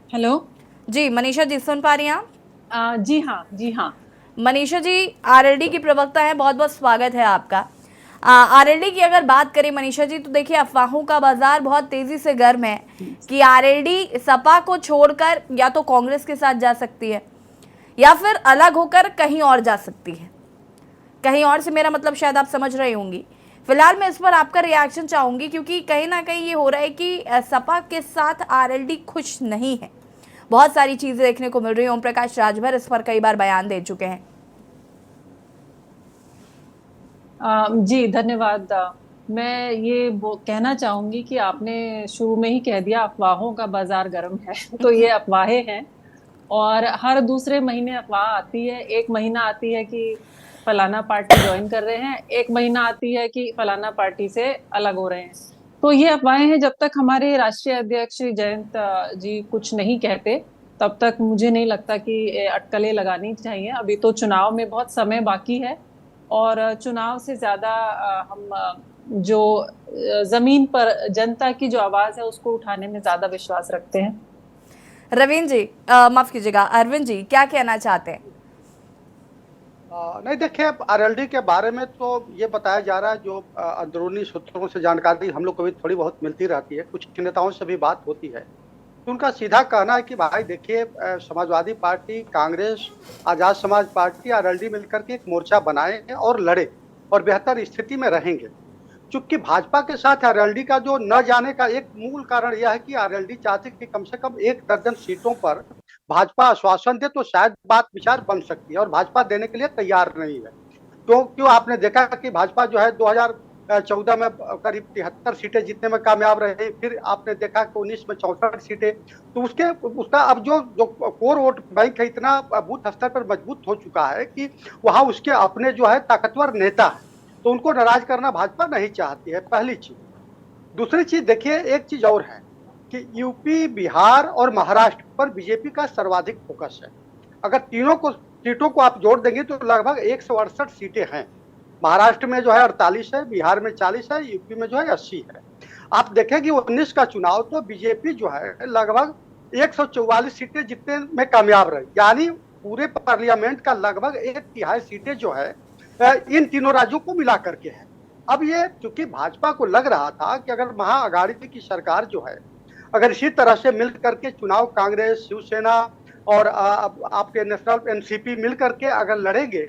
हेलो जी मनीषा जी सुन पा रही हैं आप? जी हाँ मनीषा जी आरएलडी की प्रवक्ता है, बहुत बहुत स्वागत है आपका। आरएलडी की अगर बात करें मनीषा जी तो देखिए अफवाहों का बाजार बहुत तेजी से गर्म है कि आरएलडी सपा को छोड़कर या तो कांग्रेस के साथ जा सकती है या फिर अलग होकर कहीं और जा सकती है। कहीं और से मेरा मतलब शायद आप समझ रही होंगी। फिलहाल मैं इस पर आपका रिएक्शन चाहूंगी, क्योंकि कहीं ना कहीं ये हो रहा है कि सपा के साथ आरएलडी खुश नहीं है। बहुत सारी चीजें देखने को मिल रही है। ओम प्रकाश राजभर इस पर कई बार बयान दे चुके हैं। जी धन्यवाद। मैं ये कहना चाहूंगी कि आपने शुरू में ही कह दिया अफवाहों का बाजार गर्म है तो ये अफवाहें हैं। और हर दूसरे महीने अफवाह आती है। एक महीना आती है कि फलाना पार्टी ज्वाइन कर रहे हैं, एक महीना आती है कि फलाना पार्टी से अलग हो रहे हैं। तो ये अफवाहें हैं, जब तक हमारे राष्ट्रीय अध्यक्ष श्री जयंत जी कुछ नहीं कहते तब तक मुझे नहीं लगता कि अटकलें लगानी चाहिए। अभी तो चुनाव में बहुत समय बाकी है और चुनाव से ज्यादा हम जो जमीन पर जनता की जो आवाज है उसको उठाने में ज्यादा विश्वास रखते हैं। रवीन जी, माफ कीजिएगा, अरविंद जी क्या कहना चाहते हैं? नहीं, देखिए, आरएलडी के बारे में तो ये बताया जा रहा है, जो अंदरूनी सूत्रों से जानकारी हम लोग को भी थोड़ी बहुत मिलती रहती है, कुछ नेताओं से भी बात होती है, तो उनका सीधा कहना है कि भाई देखिए, Samajwadi party, Congress, Azad Samaj party, RLD मिलकर के एक मोर्चा बनाए और लड़े और बेहतर स्थिति में रहेंगे। चूंकि भाजपा के साथ आरएलडी का जो न जाने का एक मूल कारण यह है कि आरएलडी चाहती कि कम से कम 1 दर्जन सीटों पर भाजपा आश्वासन दे तो शायद बात विचार बन सकती है, और भाजपा देने के लिए तैयार नहीं है। तो क्यों आपने देखा कि भाजपा जो है 2014 में करीब 73 सीटें जीतने में कामयाब रही, फिर आपने देखा कि 19 में 64 सीटें, तो उसका अब जो कोर वोट बैंक है इतना बूथ स्तर पर मजबूत हो चुका है कि वहां उसके अपने जो है ताकतवर नेता है, तो उनको नाराज करना भाजपा नहीं चाहती है, पहली चीज। दूसरी चीज देखिए, एक चीज और है कि यूपी, बिहार और महाराष्ट्र पर बीजेपी का सर्वाधिक फोकस है। अगर तीनों सीटों को आप जोड़ देंगे तो लगभग 168 सीटें हैं। महाराष्ट्र में जो है 48 है, बिहार में 40 है, यूपी में जो है 80 है। आप देखेंगे 19 का चुनाव तो बीजेपी जो है लगभग 144 सीटें जीतने में कामयाब रही, यानी पूरे पार्लियामेंट का लगभग 1/3 सीटें जो है इन तीनों राज्यों को मिला करके है। अब ये चूंकि भाजपा को लग रहा था कि अगर महाअघाड़ी की सरकार जो है अगर इसी तरह से मिल करके चुनाव कांग्रेस, शिवसेना और आपके नेशनल एनसीपी मिल करके अगर लड़ेंगे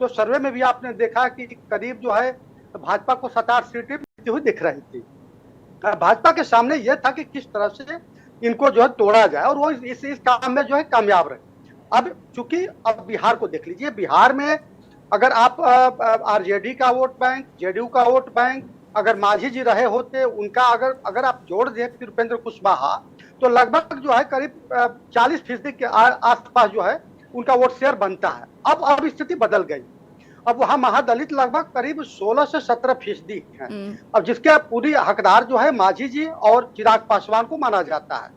तो सर्वे में भी आपने देखा कि करीब जो है भाजपा को 67 सीटें मिलती हुई दिख रही थी। भाजपा के सामने यह था कि किस तरह से इनको जो है तोड़ा जाए, और वो इस काम में जो है कामयाब रहे। अब चूंकि अब बिहार को देख लीजिए, बिहार में अगर आप आरजेडी का वोट बैंक, जेडीयू का वोट बैंक, अगर मांझी जी रहे होते उनका अगर आप जोड़ दें फिर उपेंद्र कुशवाहा, तो लगभग जो है करीब 40% के आसपास जो है उनका वोट शेयर बनता है। अब स्थिति बदल गई, अब वहां महादलित लगभग करीब 16 से 17% है। अब जिसके पूरी हकदार जो है मांझी जी और चिराग पासवान को माना जाता है।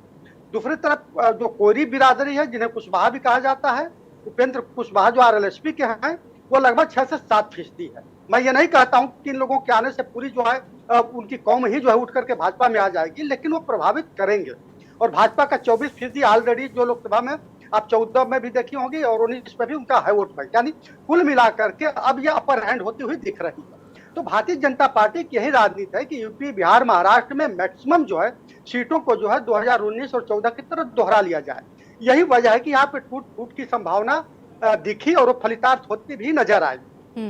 दूसरी तरफ जो कोयरी बिरादरी है, जिन्हें कुशवाहा भी कहा जाता है, उपेंद्र कुशवाहा जो आरएलएसपी के हैं, वो लगभग 6 से 7% है। मैं ये नहीं कहता हूं कि इन लोगों के आने से पूरी जो है उनकी कौम ही जो है उठ करके भाजपा में आ जाएगी, लेकिन वो प्रभावित करेंगे। और भाजपा का 24% ऑलरेडी जो लोकसभा में आप 14 में भी देखी होंगी और 19 में भी उनका है वोट बैंक, यानी कुल मिलाकर के अब ये अपर हैंड होती हुई दिख रही है। तो भारतीय जनता पार्टी की यही राजनीति है कि यूपी, बिहार, महाराष्ट्र में मैक्सिमम जो है सीटों को जो है 2019 और 14 की तरह दोहरा लिया जाए। यही वजह है कि यहाँ पे टूट की संभावना दिखी और वो फलितार्थ होती भी नजर आई।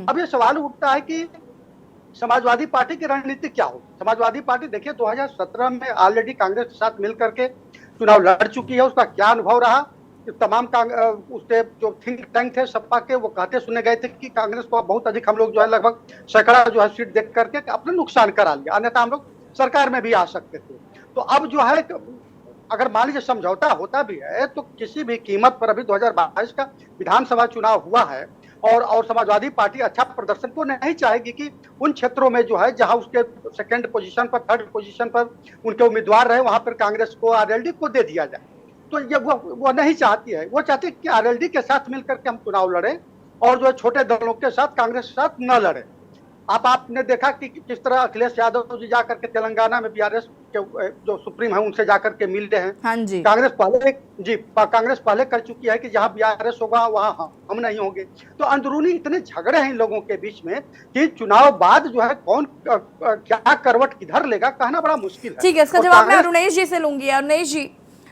अब ये सवाल उठता है कि समाजवादी पार्टी की रणनीति क्या हो। समाजवादी पार्टी देखिए 2017 में ऑलरेडी कांग्रेस के साथ मिलकर के चुनाव लड़ चुकी है, उसका क्या अनुभव रहा। तमाम उसके जो थिंक टैंक थे सपा के, वो कहते सुने गए थे कि कांग्रेस को बहुत अधिक हम लोग जो है लगभग सैकड़ा जो है सीट देख करके अपना नुकसान करा लिया, अन्यथा हम लोग सरकार में भी आ सकते थे। तो अब जो है अगर मान लीजिए समझौता होता भी है तो किसी भी कीमत पर, अभी 2022 का विधानसभा चुनाव हुआ है और समाजवादी पार्टी अच्छा प्रदर्शन को नहीं चाहेगी कि उन क्षेत्रों में जो है जहां उसके सेकंड पोजीशन पर, थर्ड पोजीशन पर उनके उम्मीदवार रहे, वहां पर कांग्रेस को, आरएलडी को दे दिया जाए। तो ये वो नहीं चाहती है। वो चाहती है कि आरएलडी के साथ मिलकर के हम चुनाव लड़े और जो है छोटे दलों के साथ, कांग्रेस के साथ न लड़े। आपने देखा कि किस तरह अखिलेश यादव जी जाकर के तेलंगाना में बीआरएस के जो सुप्रीम है उनसे जाकर के मिल रहे हैं। हाँ जी। कांग्रेस पहले कर चुकी है कि जहां बीआरएस होगा वहां हम नहीं होंगे। तो अंदरूनी इतने झगड़े हैं इन लोगों के बीच में कि चुनाव बाद जो है कौन क्या करवट किधर लेगा कहना बड़ा मुश्किल है। ठीक है, इसका जवाब मैं अरुणेश जी से लूंगी। अरुणेश जी,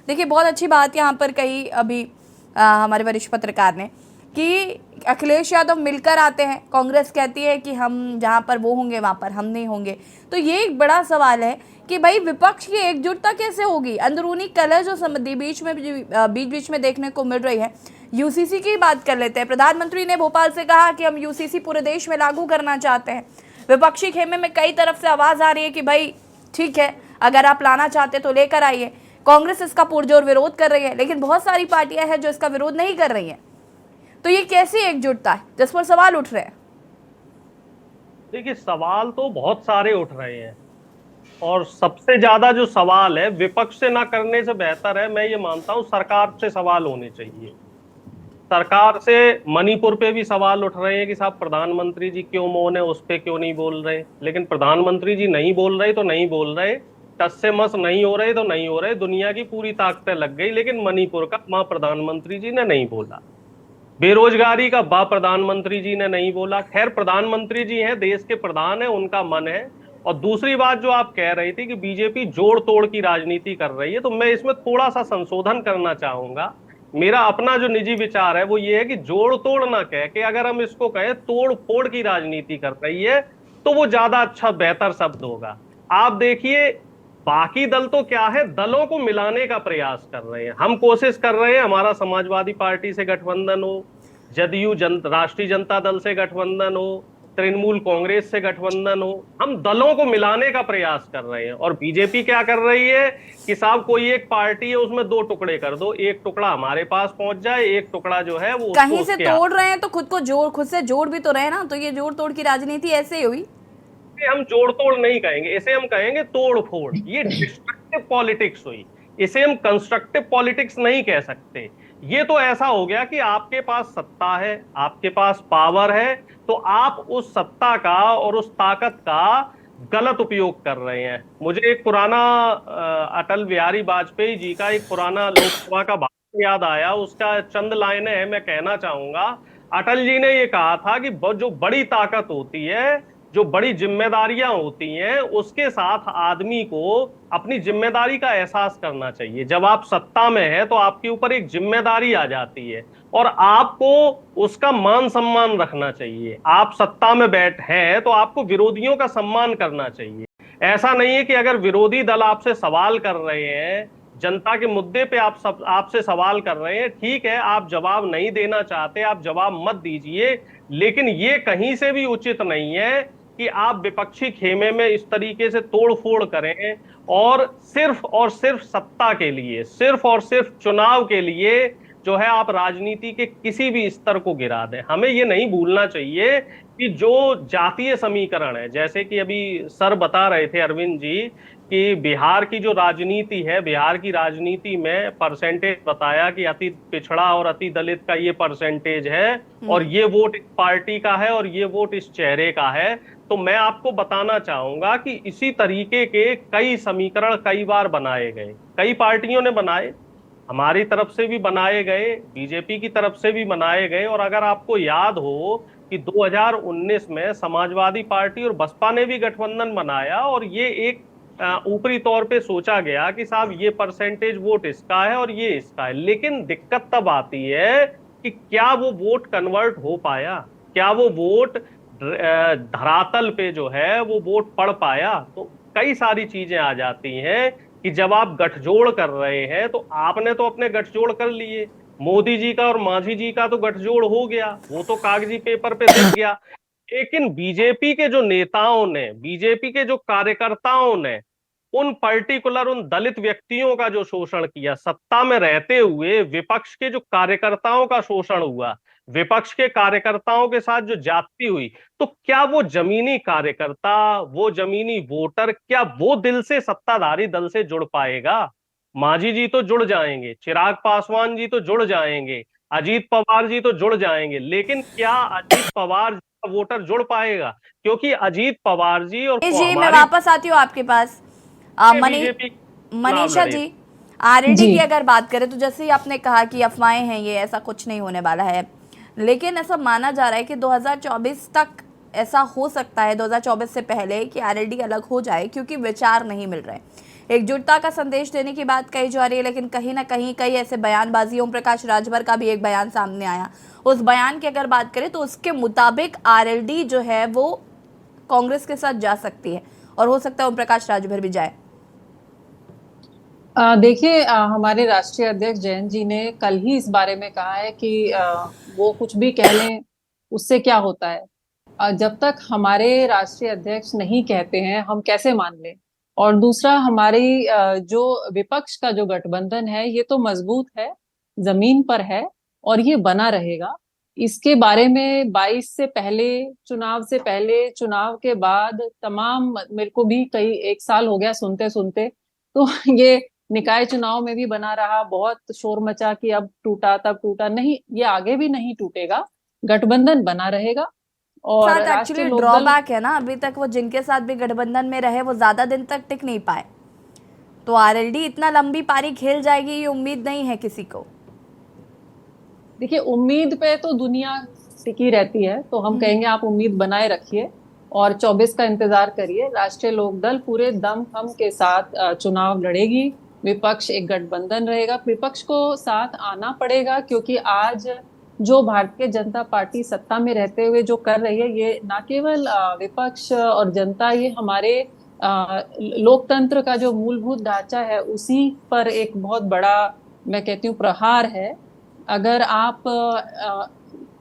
देखिए बहुत अच्छी बात यहाँ पर कही अभी हमारे वरिष्ठ पत्रकार ने कि अखिलेश यादव मिलकर आते हैं, कांग्रेस कहती है कि हम जहाँ पर वो होंगे वहाँ पर हम नहीं होंगे। तो ये एक बड़ा सवाल है कि भाई विपक्ष की एकजुटता कैसे होगी। अंदरूनी कलह जो बीच में देखने को मिल रही है। यूसीसी की बात कर लेते हैं। प्रधानमंत्री ने भोपाल से कहा कि हम यूसीसी पूरे देश में लागू करना चाहते हैं। विपक्षी खेमे में कई तरफ से आवाज़ आ रही है कि भाई ठीक है, अगर आप लाना चाहते तो लेकर आइए। कांग्रेस इसका पुरजोर विरोध कर रही है, लेकिन बहुत सारी पार्टियां हैं जो इसका विरोध नहीं कर रही हैं। तो ये कैसी एकजुटता है जिस पर सवाल उठ रहे हैं? देखिए, सवाल तो बहुत सारे उठ रहे हैं और सबसे ज्यादा जो सवाल है विपक्ष से ना करने से बेहतर है, मैं ये मानता हूं, सरकार से सवाल होने चाहिए। सरकार से मणिपुर पे भी सवाल उठ रहे हैं कि साहब प्रधानमंत्री जी क्यों मौन है, उस पे क्यों नहीं बोल रहे। लेकिन प्रधानमंत्री जी नहीं बोल रहे तो नहीं बोल रहे, टस से मस नहीं हो रहे तो नहीं हो रहे, दुनिया की पूरी ताकतें लग गई, लेकिन मणिपुर का मां प्रधानमंत्री जी ने नहीं बोला। बेरोजगारी का बा प्रधानमंत्री जी ने नहीं बोला। खैर, प्रधानमंत्री जी हैं, देश के प्रधान है, उनका मन है। और दूसरी बात जो आप कह रही थी कि बीजेपी जोड़ तोड़ की राजनीति कर रही है, तो मैं इसमें थोड़ा सा संशोधन करना चाहूंगा। मेरा अपना जो निजी विचार है वो ये है कि जोड़ तोड़ ना कह के अगर हम इसको कहें तोड़ फोड़ की राजनीति कर रही है तो वो ज्यादा अच्छा बेहतर शब्द होगा। आप देखिए, बाकी दल तो क्या है, दलों को मिलाने का प्रयास कर रहे हैं। हम कोशिश कर रहे हैं हमारा समाजवादी पार्टी से गठबंधन हो, जदयू राष्ट्रीय जनता दल से गठबंधन हो, तृणमूल कांग्रेस से गठबंधन हो, हम दलों को मिलाने का प्रयास कर रहे हैं। और बीजेपी क्या कर रही है कि साहब कोई एक पार्टी है उसमें दो टुकड़े कर दो, एक टुकड़ा हमारे पास पहुंच जाए, एक टुकड़ा जो है वो कहीं से तोड़ रहे हैं तो खुद से जोड़ भी तो रहे ना। तो ये जोड़ तोड़ की राजनीति ऐसे ही हुई। हम जोड़ तोड़ नहीं कहेंगे, इसे हम कहेंगे तोड़ फोड़। ये डिस्ट्रक्टिव पॉलिटिक्स हुई, इसे हम कंस्ट्रक्टिव पॉलिटिक्स नहीं कह सकते। ये तो ऐसा हो गया कि आपके पास सत्ता है, आपके पास पावर है, तो आप उस सत्ता का और उस ताकत का गलत उपयोग कर रहे हैं। मुझे एक पुराना अटल बिहारी वाजपेयी जी का एक पुराना लोकसभा का भाषण याद आया, उसका चंद लाइनें हैं, मैं कहना चाहूंगा। अटल जी ने ये कहा था कि जो बड़ी ताकत होती है, जो बड़ी जिम्मेदारियां होती हैं, उसके साथ आदमी को अपनी जिम्मेदारी का एहसास करना चाहिए। जब आप सत्ता में है तो आपके ऊपर एक जिम्मेदारी आ जाती है और आपको उसका मान सम्मान रखना चाहिए। आप सत्ता में बैठ हैं तो आपको विरोधियों का सम्मान करना चाहिए। ऐसा नहीं है कि अगर विरोधी दल आपसे सवाल कर रहे हैं, जनता के मुद्दे पे आपसे सवाल कर रहे हैं, ठीक है, आप जवाब नहीं देना चाहते, आप जवाब मत दीजिए, लेकिन ये कहीं से भी उचित नहीं है कि आप विपक्षी खेमे में इस तरीके से तोड़ फोड़ करें और सिर्फ सत्ता के लिए, सिर्फ और सिर्फ चुनाव के लिए जो है आप राजनीति के किसी भी स्तर को गिरा दें। हमें ये नहीं भूलना चाहिए कि जो जातीय समीकरण है, जैसे कि अभी सर बता रहे थे अरविंद जी कि बिहार की जो राजनीति है, बिहार की राजनीति में परसेंटेज बताया कि अति पिछड़ा और अति दलित का ये परसेंटेज है और ये वोट इस पार्टी का है और ये वोट इस चेहरे का है। तो मैं आपको बताना चाहूंगा कि इसी तरीके के कई समीकरण कई बार बनाए गए, कई पार्टियों ने बनाए, हमारी तरफ से भी बनाए गए, बीजेपी की तरफ से भी बनाए गए। और अगर आपको याद हो कि 2019 में समाजवादी पार्टी और बसपा ने भी गठबंधन बनाया और ये एक ऊपरी तौर पे सोचा गया कि साहब ये परसेंटेज वोट इसका है और ये इसका है। लेकिन दिक्कत तब आती है कि क्या वो वोट कन्वर्ट हो पाया, क्या वो वोट धरातल पे जो है वो वोट पड़ पाया। तो कई सारी चीजें आ जाती हैं कि जब आप गठजोड़ कर रहे हैं तो आपने तो अपने गठजोड़ कर लिए, मोदी जी का और मांझी जी का तो गठजोड़ हो गया, वो तो कागजी पेपर पे दिख गया। लेकिन बीजेपी के जो नेताओं ने, बीजेपी के जो कार्यकर्ताओं ने उन पर्टिकुलर उन दलित व्यक्तियों का जो शोषण किया, सत्ता में रहते हुए विपक्ष के जो कार्यकर्ताओं का शोषण हुआ, विपक्ष के कार्यकर्ताओं के साथ जो जाति हुई, तो क्या वो जमीनी कार्यकर्ता, वो जमीनी वोटर, क्या वो दिल से सत्ताधारी दल से जुड़ पाएगा? मांझी जी तो जुड़ जाएंगे, चिराग पासवान जी तो जुड़ जाएंगे, अजीत पवार जी तो जुड़ जाएंगे, लेकिन क्या अजीत पवार जी का वोटर जुड़ पाएगा? क्योंकि अजीत पवार जी और जी मैं वापस आती हूँ आपके पास। मनीषा जी, आरएलडी की अगर बात करें तो जैसे ही आपने कहा कि अफवाहें हैं, ये ऐसा कुछ नहीं होने वाला है, लेकिन ऐसा माना जा रहा है कि 2024 तक ऐसा हो सकता है, 2024 से पहले, कि आरएलडी अलग हो जाए क्योंकि विचार नहीं मिल रहे। एकजुटता का संदेश देने की बात कही जा रही है, लेकिन कहीं ना कहीं कई ऐसे बयानबाजी, ओम प्रकाश राजभर का भी एक बयान सामने आया, उस बयान की अगर बात करें तो उसके मुताबिक आरएलडी जो है वो कांग्रेस के साथ जा सकती है और हो सकता है ओम प्रकाश राजभर भी जाए। देखिए, हमारे राष्ट्रीय अध्यक्ष जयंत जी ने कल ही इस बारे में कहा है कि वो कुछ भी कह लें उससे क्या होता है। जब तक हमारे राष्ट्रीय अध्यक्ष नहीं कहते हैं हम कैसे मान लें। और दूसरा हमारी जो विपक्ष का जो गठबंधन है ये तो मजबूत है, जमीन पर है और ये बना रहेगा। इसके बारे में 22 से पहले, चुनाव से पहले, चुनाव के बाद तमाम, मेरे को भी कई 1 साल हो गया सुनते सुनते, तो ये निकाय चुनाव में भी बना रहा, बहुत शोर मचा कि अब टूटा तब टूटा, नहीं, ये आगे भी नहीं टूटेगा, गठबंधन बना रहेगा। और साथ एक्चुअली राष्ट्रीय लोकदल, ड्रॉबैक है ना, अभी तक वो जिनके साथ भी गठबंधन में रहे वो ज्यादा दिन तक टिक नहीं पाए, तो आरएलडी इतना लंबी पारी खेल जाएगी ये उम्मीद नहीं है किसी को। देखिए उम्मीद पे तो दुनिया टिकी रहती है, तो हम कहेंगे आप उम्मीद बनाए रखिए और 24 का इंतजार करिए। राष्ट्रीय लोकदल पूरे दमखम के साथ चुनाव लड़ेगी, विपक्ष एक गठबंधन रहेगा, विपक्ष को साथ आना पड़ेगा, क्योंकि आज जो भारतीय जनता पार्टी सत्ता में रहते हुए जो कर रही है, ये ना केवल विपक्ष और जनता, ये हमारे लोकतंत्र का जो मूलभूत ढांचा है उसी पर एक बहुत बड़ा, मैं कहती हूँ, प्रहार है। अगर आप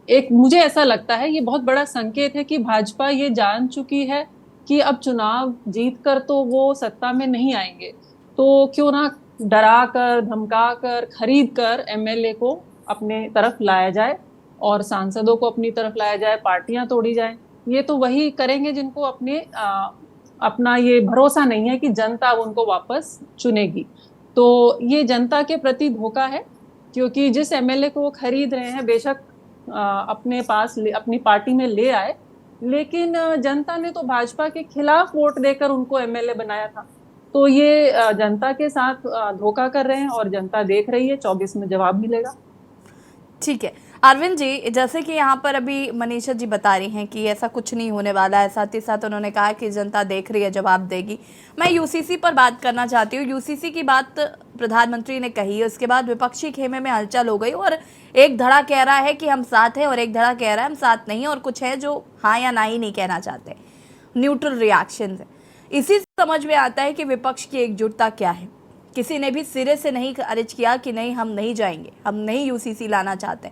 एक, मुझे ऐसा लगता है ये बहुत बड़ा संकेत है कि भाजपा ये जान चुकी है कि अब चुनाव जीत कर तो वो सत्ता में नहीं आएंगे, तो क्यों ना डरा कर, धमका कर, खरीद कर एमएलए को अपने तरफ लाया जाए और सांसदों को अपनी तरफ लाया जाए, पार्टियां तोड़ी जाए। ये तो वही करेंगे जिनको अपना ये भरोसा नहीं है कि जनता उनको वापस चुनेगी। तो ये जनता के प्रति धोखा है, क्योंकि जिस एमएलए को वो खरीद रहे हैं, बेशक अपने पास अपनी पार्टी में ले आए, लेकिन जनता ने तो भाजपा के खिलाफ वोट देकर उनको एमएलए बनाया था। तो ये जनता के साथ धोखा कर रहे हैं और जनता देख रही है, 24 में जवाब मिलेगा। ठीक है अरविंद जी, जैसे कि यहाँ पर अभी मनीषा जी बता रही हैं कि ऐसा कुछ नहीं होने वाला है, साथ ही साथ उन्होंने कहा कि जनता देख रही है, जवाब देगी। मैं यूसीसी पर बात करना चाहती हूँ। यूसीसी की बात प्रधानमंत्री ने कही, उसके बाद विपक्षी खेमे में हलचल हो गई और एक धड़ा कह रहा है कि हम साथ हैं और एक धड़ा कह रहा है हम साथ नहीं, और कुछ है जो हाँ या ना ही नहीं कहना चाहते, न्यूट्रल रिएक्शन है। इसी से समझ में आता है कि विपक्ष की एकजुटता क्या है। किसी ने भी सिरे से नहीं खारिज किया कि नहीं हम नहीं जाएंगे, हम नहीं यूसीसी लाना चाहते।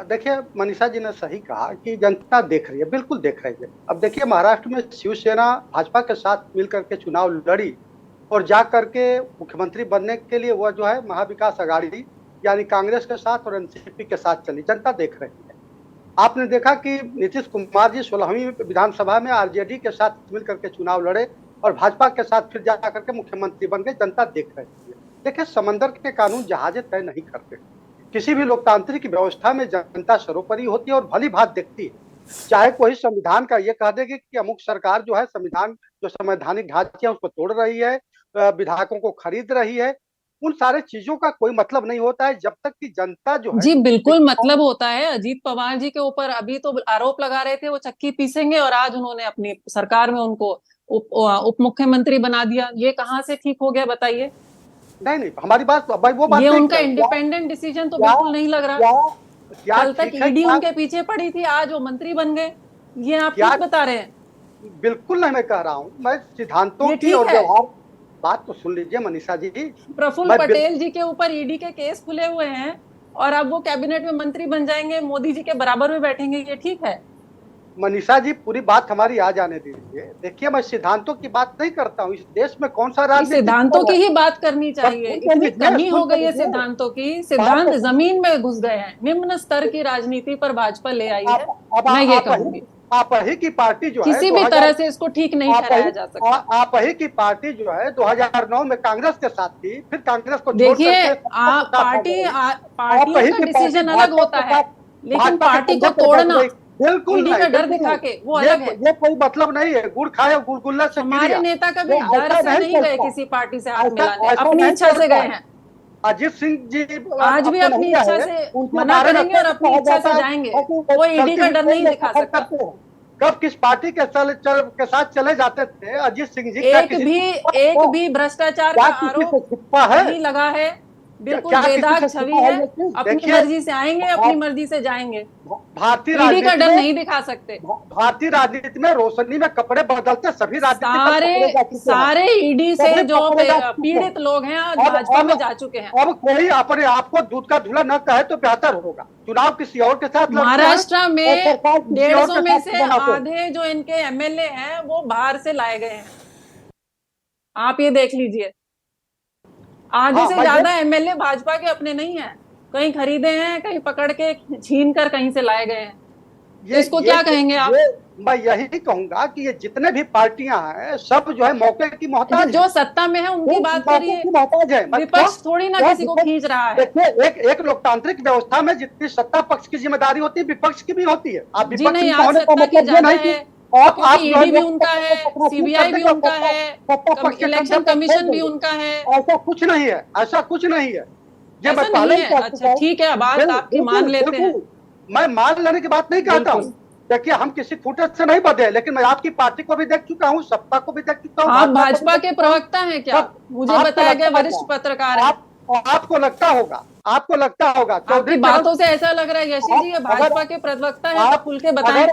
देखिए मनीषा जी ने सही कहा कि जनता देख रही है, बिल्कुल देख रही है। अब देखिए महाराष्ट्र में शिवसेना भाजपा के साथ मिलकर के चुनाव लड़ी और जा करके मुख्यमंत्री बनने के लिए वह जो है महाविकास अघाड़ी यानी कांग्रेस के साथ और एनसीपी के साथ चली, जनता देख रही है। आपने देखा कि नीतीश कुमार जी 16वीं विधानसभा में आरजेडी के साथ मिलकर के चुनाव लड़े और भाजपा के साथ फिर जाकर के मुख्यमंत्री बन गए, जनता देख रही है। देखिए समंदर के कानून जहाजें तय नहीं करते, किसी भी लोकतांत्रिक व्यवस्था में जनता सर्वोपरि होती है और भली भांति देखती है। चाहे कोई संविधान का ये कह देगी कि अमुक सरकार जो है संविधान, जो संवैधानिक ढांचे हैं उसको तोड़ रही है, विधायकों को खरीद रही है, उन सारे चीजों का कोई मतलब नहीं होता है जब तक कि जनता जो है। जी बिल्कुल मतलब होता है। अजीत पवार जी के ऊपर अभी तो आरोप लगा रहे थे वो चक्की पीसेंगे, और आज उन्होंने अपनी सरकार में उनको उप मुख्यमंत्री बना दिया। ये कहाँ से ठीक हो गया बताइए? नहीं, हमारी बात भाई वो बात ये नहीं, उनका इंडिपेंडेंट डिसीजन तो बिल्कुल नहीं लग रहा। कल तक ईडी उनके पीछे पड़ी थी, आज वो मंत्री बन गए, ये आप ठीक बता रहे हैं? बिल्कुल नहीं मैं कह रहा हूँ, मैं सिद्धांतों की और व्यवहार, बात तो सुन लीजिए मनीषा जी। प्रफुल्ल पटेल जी के ऊपर ईडी के केस खुले हुए हैं और अब वो कैबिनेट में मंत्री बन जाएंगे, मोदी जी के बराबर में बैठेंगे, ये ठीक है? मनीषा जी पूरी बात हमारी आ जाने दीजिए। देखिए मैं सिद्धांतों की बात नहीं करता हूँ, इस देश में कौन सा राजनीति, सिद्धांतों की ही बात करनी चाहिए। इतनी कमी हो गई है सिद्धांतों की, सिद्धांत जमीन में घुस गए हैं, निम्न स्तर की राजनीति पर भाजपा ले आई है। मैं ये कहूंगी आप ही की पार्टी जो है किसी भी तरह से इसको ठीक नहीं ठहराया जा सकता। आप ही की पार्टी जो है 2009 में कांग्रेस के साथ थी, फिर कांग्रेस को देखिए पार्टियों का डिसीजन अलग होता है, लेकिन पार्टी को तोड़ना बिल्कुल का डर दिखा के वो अलग है। ये कोई मतलब नहीं है, गुड़ खाए गुलगुल्ला से। हमारे नेता कभी डर से नहीं गए किसी पार्टी से हाथ मिलाने, अपनी इच्छा से गए हैं। अजीत सिंह जी आज भी अपनी इच्छा से मना करेंगे और अपनी इच्छा से जाएंगे, कोई ईडी का डर नहीं दिखा सकता। कब किस पार्टी के साथ चले जाते थे अजीत सिंह जी? एक भी भ्रष्टाचार का आरोप नहीं लगा है, बिल्कुल बेदाग छवि है। अपनी मर्जी से आएंगे, अपनी मर्जी से जाएंगे, भारतीय ईडी का डर नहीं दिखा सकते। भारतीय राजनीति में रोशनी में कपड़े बदलते सभी सारे ईडी से जो पीड़ित लोग हैं आज भाजपा में जा चुके हैं। अब कोई अपने आप को दूध का धुला न कहे तो बेहतर होगा। चुनाव किसी और के साथ, महाराष्ट्र में 150 में से आधे जो इनके एमएलए हैं वो बाहर से लाए गए हैं, आप ये देख लीजिए, आधे हाँ, से भाई ज्यादा एमएलए भाजपा के अपने नहीं है, कहीं खरीदे हैं, कहीं पकड़ के छीन कर कहीं से लाए गए हैं। इसको क्या कहेंगे आप? मैं यही कहूंगा कि ये जितने भी पार्टियां हैं सब जो है मौके की मोहताज जो सत्ता में है उनकी बात करिए, मोहताज है। विपक्ष थोड़ी ना किसी को खींच रहा है। देखिए, एक लोकतांत्रिक व्यवस्था में जितनी सत्ता पक्ष की जिम्मेदारी होती है विपक्ष की भी होती है। आप जी विपक्ष नहीं, में आज होने का सत्ता की मतलब ये ज्यादा नहीं है, कि आप क्योंकि ईडी भी उनका है, अपना सीबीआई भी उनका है, इलेक्शन कमीशन भी उनका है। ऐसा कुछ नहीं है, ऐसा कुछ नहीं है। ये ऐसा मैं पहले नहीं ही है। कह अच्छा चुका हूं। ठीक है, बात आपकी मान लेते हैं। मैं मान लेने की बात नहीं कहता हूँ। देखिए, हम किसी खूंटे से नहीं बधे, लेकिन मैं आपकी पार्टी को भी देख चुका हूँ, सत्ता को भी देख चुका हूँ। आप भाजपा के प्रवक्ता हैं क्या? मुझे बताया गया वरिष्ठ पत्रकार है। आपको लगता होगा, आपकी बातों से ऐसा लग रहा है यशी जी ये भाजपा के प्रवक्ता है, आप खुल के बताएं।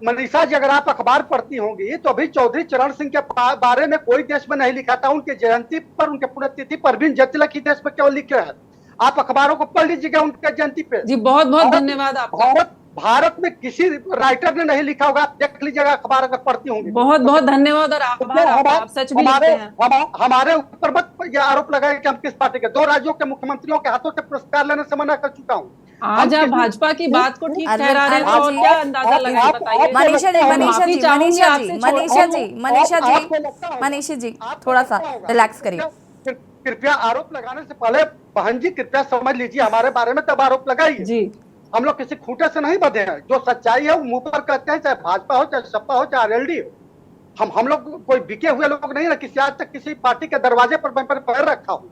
मनीषा जी, अगर आप अखबार पढ़ती होंगी तो अभी चौधरी चरण सिंह के बारे में कोई देश में नहीं लिखा था। उनकी जयंती पर, उनके पुण्यतिथि पर भी जतिलक ही देश में केवल लिखे हैं। आप अखबारों को पढ़ लीजिएगा उनके जयंती पे। जी बहुत बहुत धन्यवाद आपका। भारत में किसी राइटर ने नहीं लिखा होगा, आप देख लीजिएगा अखबार अगर पढ़ती होंगी। बहुत बहुत धन्यवाद और आभार आपका, आप सच भी लिखते हैं। हमारे ऊपर मत ये आरोप लगाए कि हम किस पार्टी के। 2 राज्यों के मुख्यमंत्रियों के हाथों से पुरस्कार लेने से मना कर चुका हूँ। आज आप भाजपा की बात को ठीक ठहरा रहे हैं और क्या अंदाजा लगाए बताइए। मनीषा जी थोड़ा सा रिलैक्स करिए। कृपया आरोप लगाने से पहले बहन जी कृपया समझ लीजिए हमारे बारे में, तब आरोप लगाइए। जी हम लोग किसी खूंटे से नहीं बधे हैं। जो सच्चाई है वो मुंह पर कहते हैं, चाहे भाजपा हो, चाहे सपा हो, चाहे आरएलडी हो। हम लोग कोई बिके हुए लोग नहीं है। किसी आज तक किसी पार्टी के दरवाजे पर मैं पैर रखा हूँ,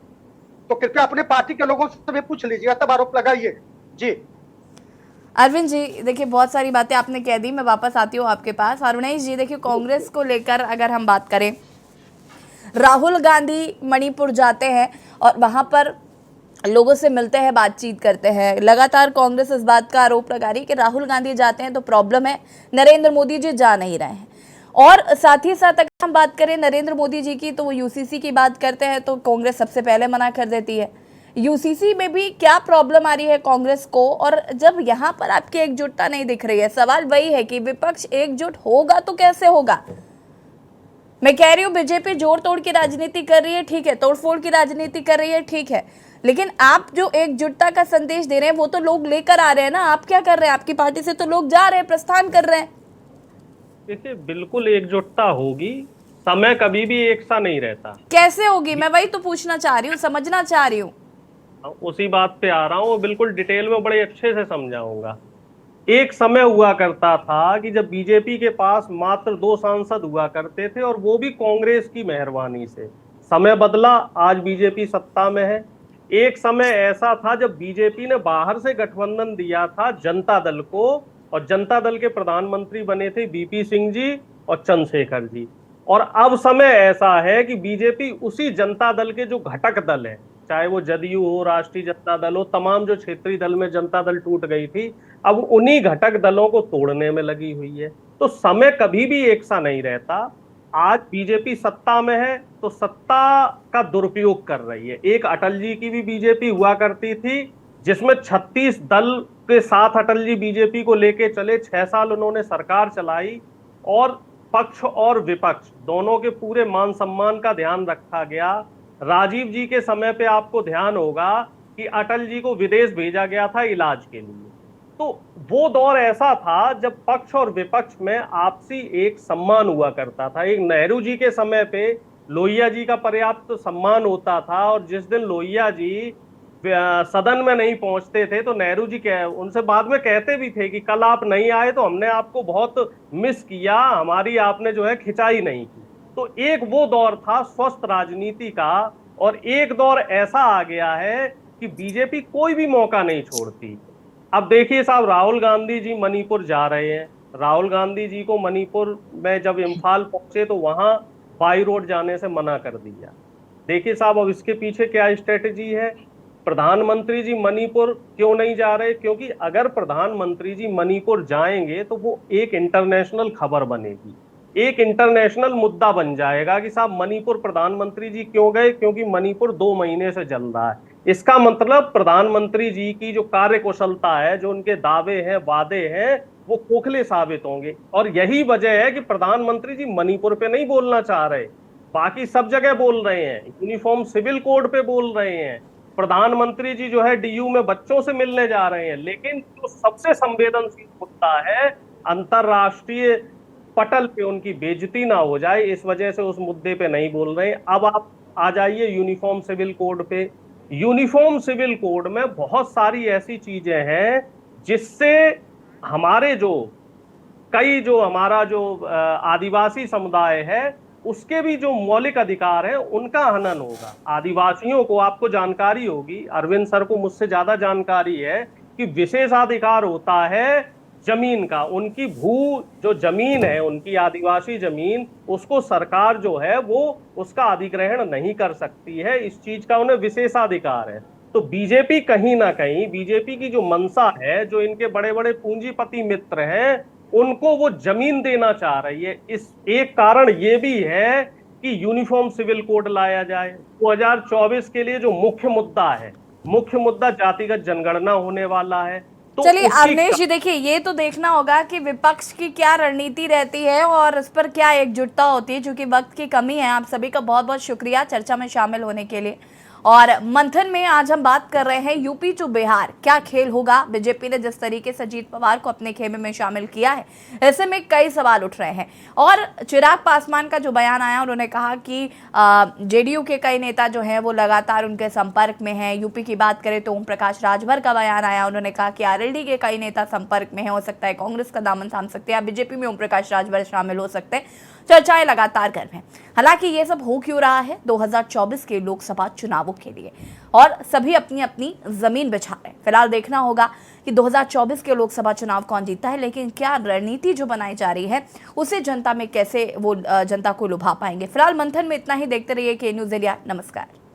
तो कृपया अपने पार्टी के लोगों से भी पूछ लीजिएगा, तब आरोप लगाइए। जी अरविंद जी, देखिए बहुत सारी बातें आपने कह दी, मैं वापस आती हूँ आपके पास। अरुणेश जी, देखिए कांग्रेस को लेकर अगर हम बात करें, राहुल गांधी मणिपुर जाते हैं और वहां पर लोगों से मिलते हैं, बातचीत करते हैं। लगातार कांग्रेस इस बात का आरोप लगा रही है कि राहुल गांधी जाते हैं तो प्रॉब्लम है, नरेंद्र मोदी जी जा नहीं रहे हैं। और साथ ही साथ अगर हम बात करें नरेंद्र मोदी जी की, तो वो यूसीसी की बात करते हैं तो कांग्रेस सबसे पहले मना कर देती है। यूसीसी में भी क्या प्रॉब्लम आ रही है कांग्रेस को, और जब यहाँ पर आपकी एकजुटता नहीं दिख रही है, सवाल वही है कि विपक्ष एकजुट होगा तो कैसे होगा। मैं कह रही हूँ बीजेपी जोड़ तोड़ की राजनीति कर रही है, ठीक है, तोड़फोड़ की राजनीति कर रही है, ठीक है, लेकिन आप जो एकजुटता का संदेश दे रहे हैं वो तो लोग लेकर आ रहे हैं ना। आप क्या कर रहे हैं? आपकी पार्टी से तो लोग जा रहे हैं, प्रस्थान कर रहे हैं। देखिए, बिल्कुल एकजुटता होगी, समय कभी भी एक सा नहीं रहता। कैसे होगी? मैं वही तो पूछना चाह रही हूँ, समझना चाह रही हूँ। उसी बात पे आ रहा हूँ, बिल्कुल डिटेल में बड़े अच्छे से समझाऊंगा। एक समय हुआ करता था कि जब बीजेपी के पास मात्र 2 सांसद हुआ करते थे, और वो भी कांग्रेस की मेहरबानी से। समय बदला, आज बीजेपी सत्ता में है। एक समय ऐसा था जब बीजेपी ने बाहर से गठबंधन दिया था जनता दल को, और जनता दल के प्रधानमंत्री बने थे बीपी सिंह जी और चंद्रशेखर जी। और अब समय ऐसा है कि बीजेपी उसी जनता दल के जो घटक दल है, चाहे वो जदयू हो, राष्ट्रीय जनता दल हो, तमाम जो क्षेत्रीय दल में जनता दल टूट गई थी, अब उन्हीं घटक दलों को तोड़ने में लगी हुई है। तो समय कभी भी एक सा नहीं रहता। आज बीजेपी सत्ता में है तो सत्ता का दुरुपयोग कर रही है। एक अटल जी की भी बीजेपी हुआ करती थी, जिसमें 36 दल के साथ अटल जी बीजेपी को लेके चले। 6 साल उन्होंने सरकार चलाई, और पक्ष और विपक्ष दोनों के पूरे मान सम्मान का ध्यान रखा गया। राजीव जी के समय पे आपको ध्यान होगा कि अटल जी को विदेश भेजा गया था इलाज के लिए। तो वो दौर ऐसा था जब पक्ष और विपक्ष में आपसी एक सम्मान हुआ करता था। एक नेहरू जी के समय पे लोहिया जी का पर्याप्त सम्मान होता था, और जिस दिन लोहिया जी सदन में नहीं पहुंचते थे तो नेहरू जी उनसे बाद में कहते भी थे कि कल आप नहीं आए तो हमने आपको बहुत मिस किया, हमारी आपने जो है खिंचाई नहीं की। तो एक वो दौर था स्वस्थ राजनीति का, और एक दौर ऐसा आ गया है कि बीजेपी कोई भी मौका नहीं छोड़ती। अब देखिए साहब, राहुल गांधी जी मणिपुर जा रहे हैं। राहुल गांधी जी को मणिपुर में जब इम्फाल पहुंचे तो वहां बाई रोड जाने से मना कर दिया। देखिए साहब, अब इसके पीछे क्या स्ट्रेटेजी है। प्रधानमंत्री जी मणिपुर क्यों नहीं जा रहे? क्योंकि अगर प्रधानमंत्री जी मणिपुर जाएंगे तो वो एक इंटरनेशनल खबर बनेगी, एक इंटरनेशनल मुद्दा बन जाएगा कि साहब मणिपुर प्रधानमंत्री जी क्यों गए, क्योंकि मणिपुर 2 महीने से जल रहा है। इसका मतलब प्रधानमंत्री जी की जो कार्यकुशलता है, जो उनके दावे हैं, वादे हैं, वो खोखले साबित होंगे। और यही वजह है कि प्रधानमंत्री जी मणिपुर पे नहीं बोलना चाह रहे। बाकी सब जगह बोल रहे हैं, यूनिफॉर्म सिविल कोड पे बोल रहे हैं, प्रधानमंत्री जी जो है डीयू में बच्चों से मिलने जा रहे हैं, लेकिन जो सबसे संवेदनशील मुद्दा है अंतरराष्ट्रीय पटल पे उनकी बेइज्जती ना हो जाए, इस वजह से उस मुद्दे पे नहीं बोल रहे हैं। अब आप आ जाइए यूनिफॉर्म सिविल कोड पे। यूनिफॉर्म सिविल कोड में बहुत सारी ऐसी चीजें हैं जिससे हमारे हमारा जो आदिवासी समुदाय है उसके भी जो मौलिक अधिकार है उनका हनन होगा। आदिवासियों को, आपको जानकारी होगी, अरविंद सर को मुझसे ज्यादा जानकारी है कि विशेषाधिकार होता है जमीन का। उनकी जो जमीन है, उनकी आदिवासी जमीन, उसको सरकार जो है वो उसका अधिग्रहण नहीं कर सकती है, इस चीज का उन्हें विशेषाधिकार है। तो बीजेपी कहीं ना कहीं, बीजेपी की जो मंशा है, जो इनके बड़े बड़े पूंजीपति मित्र हैं, उनको वो जमीन देना चाह रही है। इस एक कारण ये भी है कि यूनिफॉर्म सिविल कोड लाया जाए। 2024 के लिए जो मुख्य मुद्दा है, मुख्य मुद्दा जातिगत जनगणना होने वाला है। तो चलिए अवनेश जी, देखिए ये तो देखना होगा कि विपक्ष की क्या रणनीति रहती है और इस पर क्या एकजुटता होती है, क्योंकि वक्त की कमी है। आप सभी का बहुत बहुत शुक्रिया चर्चा में शामिल होने के लिए। और मंथन में आज हम बात कर रहे हैं यूपी टू बिहार, क्या खेल होगा। बीजेपी ने जिस तरीके से अजीत पवार को अपने खेमे में शामिल किया है, ऐसे में कई सवाल उठ रहे हैं। और चिराग पासवान का जो बयान आया, उन्होंने कहा कि जेडीयू के कई नेता जो हैं वो लगातार उनके संपर्क में हैं। यूपी की बात करें तो ओम प्रकाश राजभर का बयान आया, उन्होंने कहा कि आरएलडी के कई नेता संपर्क में हैं, हो सकता है कांग्रेस का दामन थाम सकते हैं, बीजेपी में ओम प्रकाश राजभर शामिल हो सकते हैं। चर्चाएं लगातार गर्म हैं। हालांकि ये सब हो क्यों रहा है 2024 के लोकसभा चुनावों के लिए, और सभी अपनी अपनी जमीन बिछा रहे हैं। फिलहाल देखना होगा कि 2024 के लोकसभा चुनाव कौन जीतता है, लेकिन क्या रणनीति जो बनाई जा रही है उसे जनता में कैसे वो जनता को लुभा पाएंगे। फिलहाल मंथन में इतना ही। देखते रहिए के न्यूज़ इंडिया। नमस्कार।